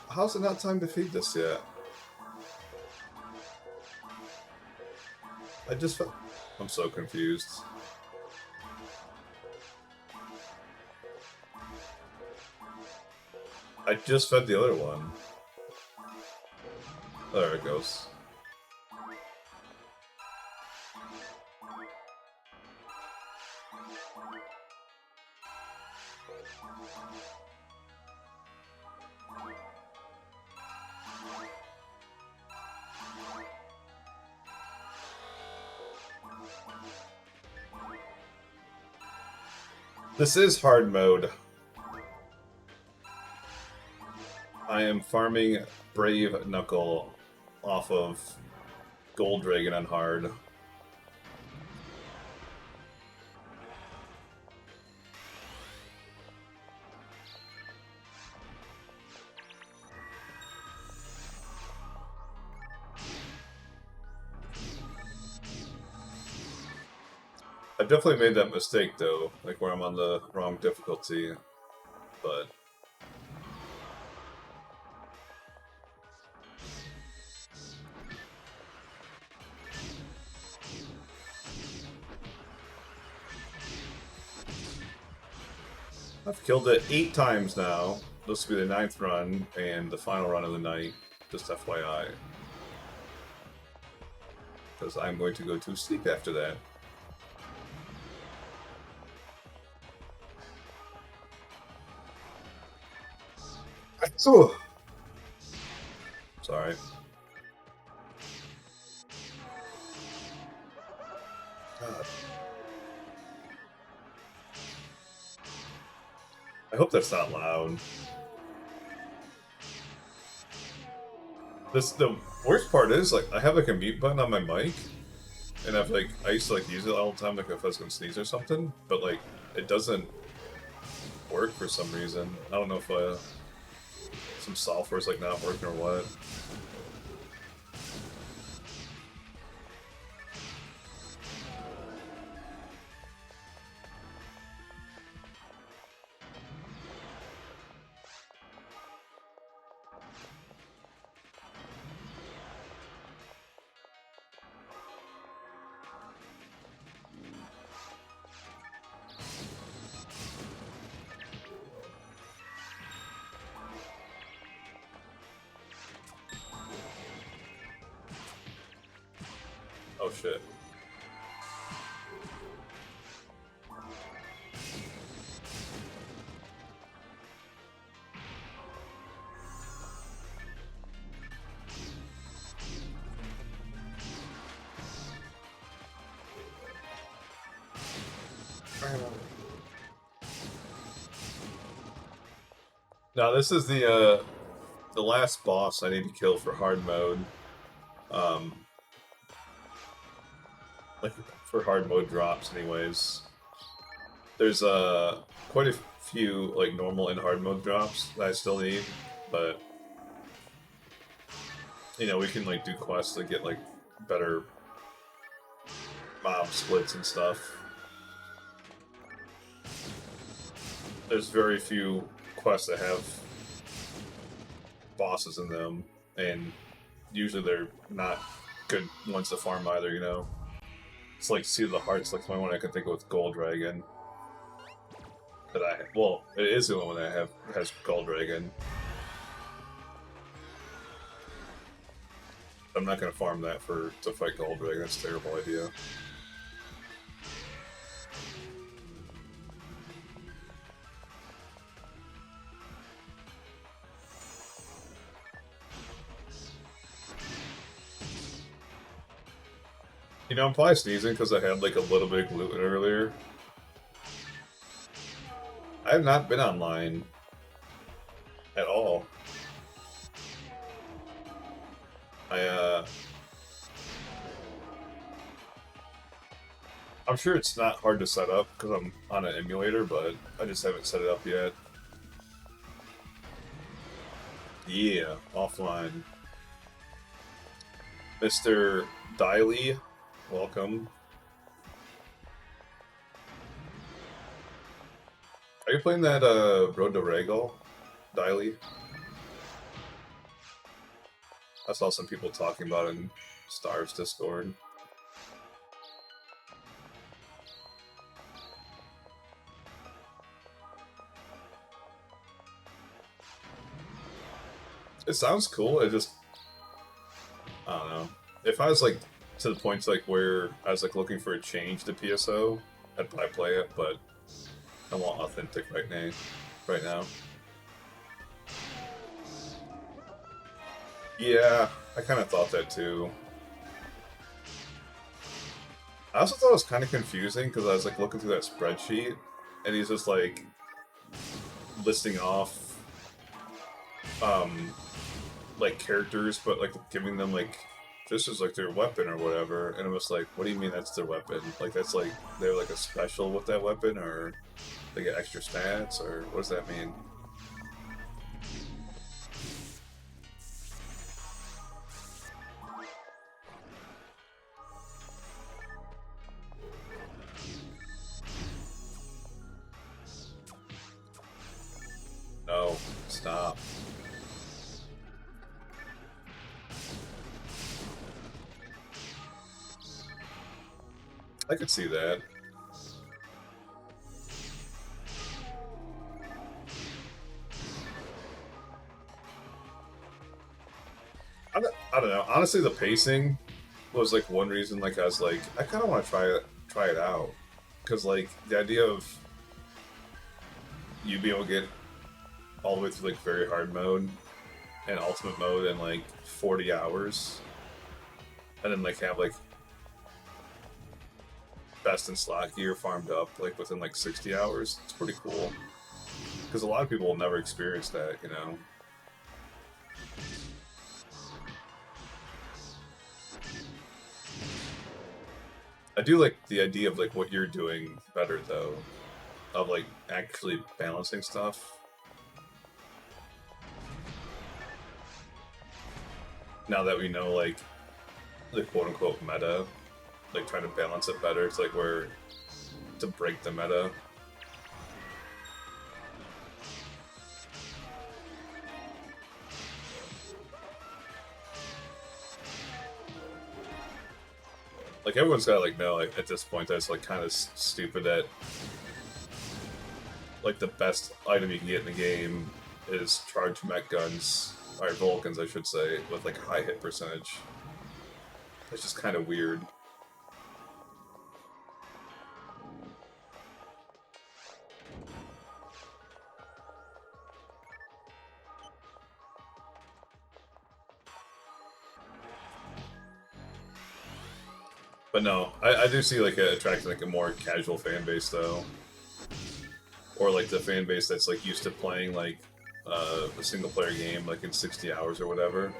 How's it not time to feed this yet? I'm so confused. I just fed the other one. There it goes. This is hard mode. I am farming Brave Knuckle off of Gol Dragon on hard. I've definitely made that mistake though, like where I'm on the wrong difficulty, but I've killed it 8 times now. This will be the 9th run and the final run of the night, just FYI. Because I'm going to go to sleep after that. So, sorry. God. I hope that's not loud. The worst part is, like, I have like a mute button on my mic, and I used to like use it all the time, like if I was gonna sneeze or something, but like it doesn't work for some reason. I don't know if some software's like not working or what. Oh shit. Now this is the last boss I need to kill for hard mode. Like for hard mode drops, anyways. There's quite a few like normal and hard mode drops that I still need, but you know we can like do quests to get like better mob splits and stuff. There's very few quests that have bosses in them, and usually they're not good ones to farm either, you know? It's like Sea of the Hearts, like the only one I can think of with Gol Dragon. Well, it is the only one that I have has Gol Dragon. I'm not gonna farm that to fight Gol Dragon, that's a terrible idea. You know, I'm probably sneezing because I had like a little bit of gluten earlier. I have not been online at all. I'm sure it's not hard to set up because I'm on an emulator, but I just haven't set it up yet. Yeah, offline. Mr. Diley, welcome. Are you playing that Redria Section Diley? I saw some people talking about it in Star's Discord. It sounds cool, I don't know. If I was like to the point like where I was like looking for a change to PSO, I'd probably play it, but I want authentic right now. Yeah, I kind of thought that too. I also thought it was kind of confusing because I was like looking through that spreadsheet, and he's just like listing off like characters, but like giving them like this is like their weapon or whatever, and it was like, what do you mean that's their weapon? Like that's like they're like a special with that weapon, or they get extra stats, or what does that mean? No, stop. I could see that. I don't know. Honestly, the pacing was like one reason. Like I was like, I kind of want to try it out, because like the idea of you being able to get all the way through like very hard mode and ultimate mode in like 40 hours, and then like have like best in slot gear farmed up like within like 60 hours. It's pretty cool, because a lot of people will never experience that, you know. I do like the idea of like what you're doing better though, of like actually balancing stuff. Now that we know like the quote unquote meta, like trying to balance it better, it's like where to break the meta. Like everyone's gotta like know like at this point that's like kind of stupid that like the best item you can get in the game is charged mech guns, or Vulcans I should say, with like high hit percentage. It's just kind of weird. But no, I do see like attracting like a more casual fan base though, or like the fan base that's like used to playing like a single player game like in 60 hours or whatever.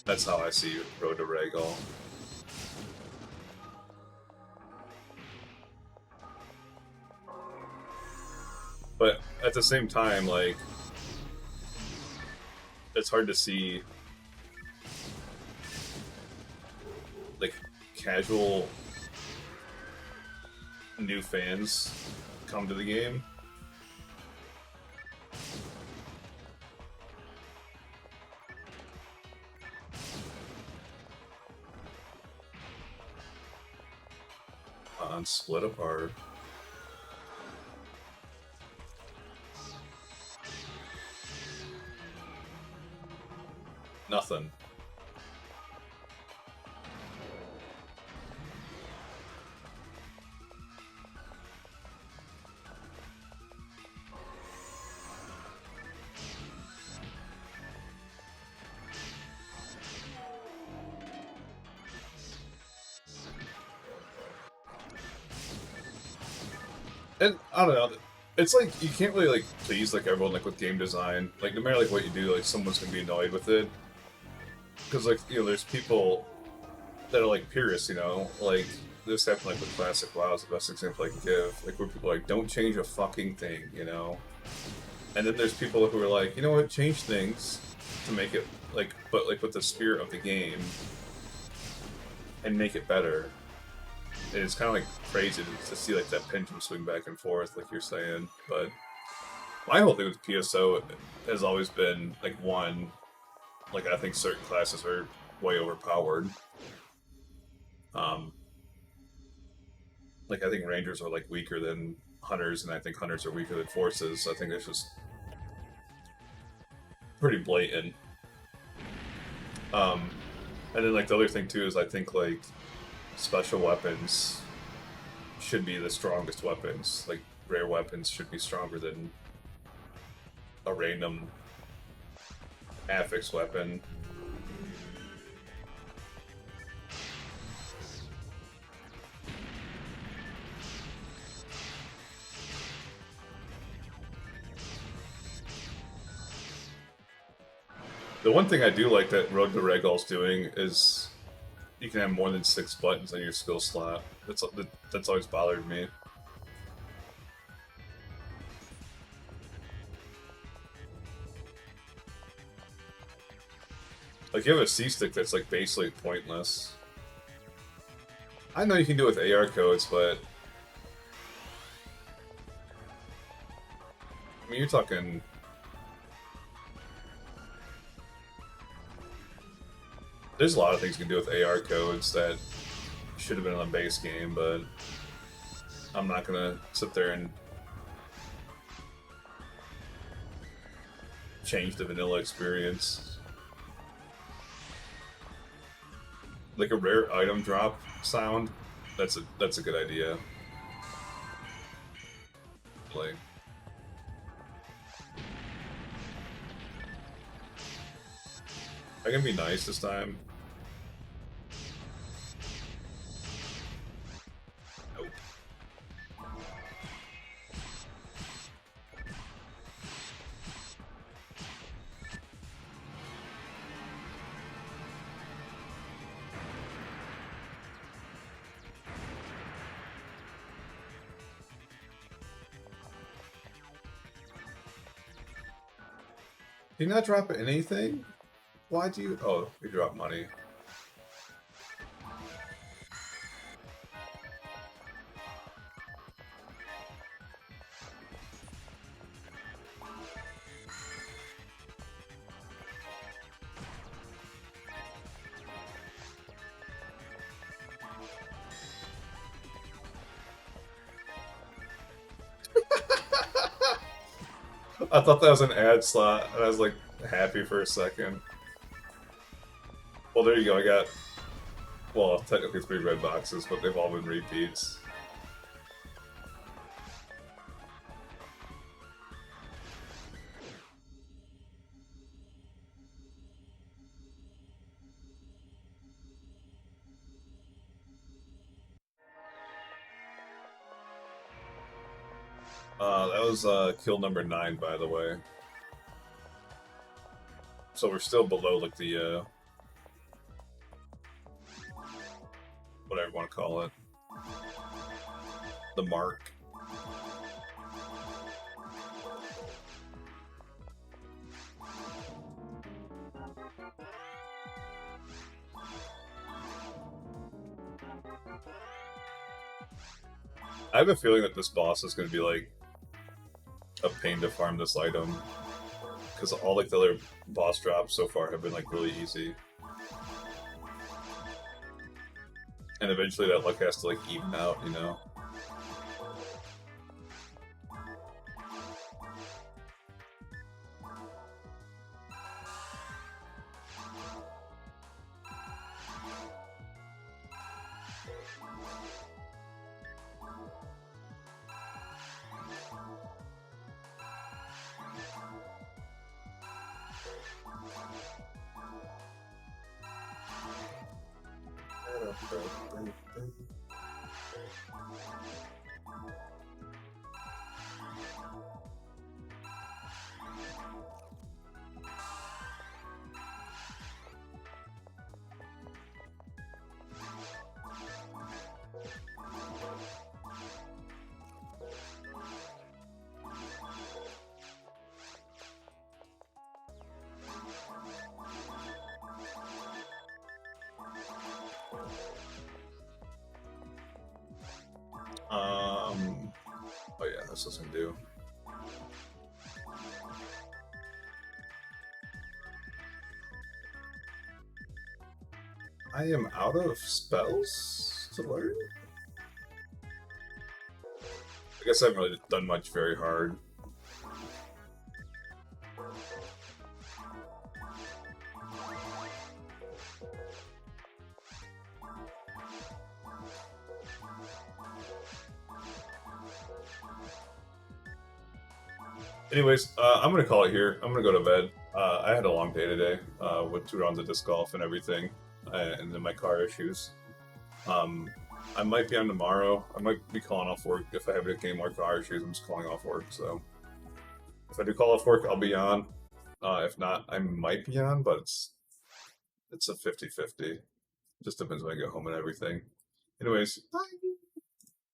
That's how I see Road to Regal. But at the same time, like, it's hard to see like casual new fans come to the game. On Split Apart. Nothing. And I don't know. It's like you can't really like please like everyone like with game design. Like no matter like what you do, like someone's gonna be annoyed with it. Because like there's people that are like purists, like this happened like with Classic WoW is the best example I can give. Like where people are like don't change a fucking thing, And then there's people who are like, you know what, change things to make it like, but like with the spirit of the game and make it better. And it's kind of like crazy to see like that pendulum swing back and forth, like you're saying. But my whole thing with PSO has always been like one, like I think certain classes are way overpowered. Like I think Rangers are like weaker than Hunters, and I think Hunters are weaker than Forces. I think it's just pretty blatant. And then like the other thing too is I think like special weapons should be the strongest weapons. Like rare weapons should be stronger than a random affix weapon. The one thing I do like that Road to Regal's doing is you can have more than 6 buttons on your skill slot. That's always bothered me. Like you have a C-stick that's like basically pointless. I know you can do it with AR codes, but I mean you're talking. There's a lot of things you can do with AR codes that should have been on the base game, but I'm not gonna sit there and change the vanilla experience. Like a rare item drop sound, that's a good idea. Like I can be nice this time. Nope. Did you not drop anything? Why do you... Oh, you drop money. I thought that was an ad slot, and I was like happy for a second. Well, there you go. I got, well, technically 3 red boxes, but they've all been repeats. That was kill number 9, by the way. So we're still below like the whatever you want to call it, the mark. I have a feeling that this boss is going to be like a pain to farm this item, because all like the other boss drops so far have been like really easy, and eventually that luck has to like even out, you know. Oh yeah, that's what I'm gonna do. I am out of spells to learn? I guess I haven't really done much very hard. Anyways, I'm gonna call it here. I'm gonna go to bed. I had a long day today with 2 rounds of disc golf and everything, and then my car issues. I might be on tomorrow. I might be calling off work if I have any more car issues. I'm just calling off work. So if I do call off work, I'll be on. If not, I might be on, but it's a 50-50. Just depends when I get home and everything. Anyways, bye.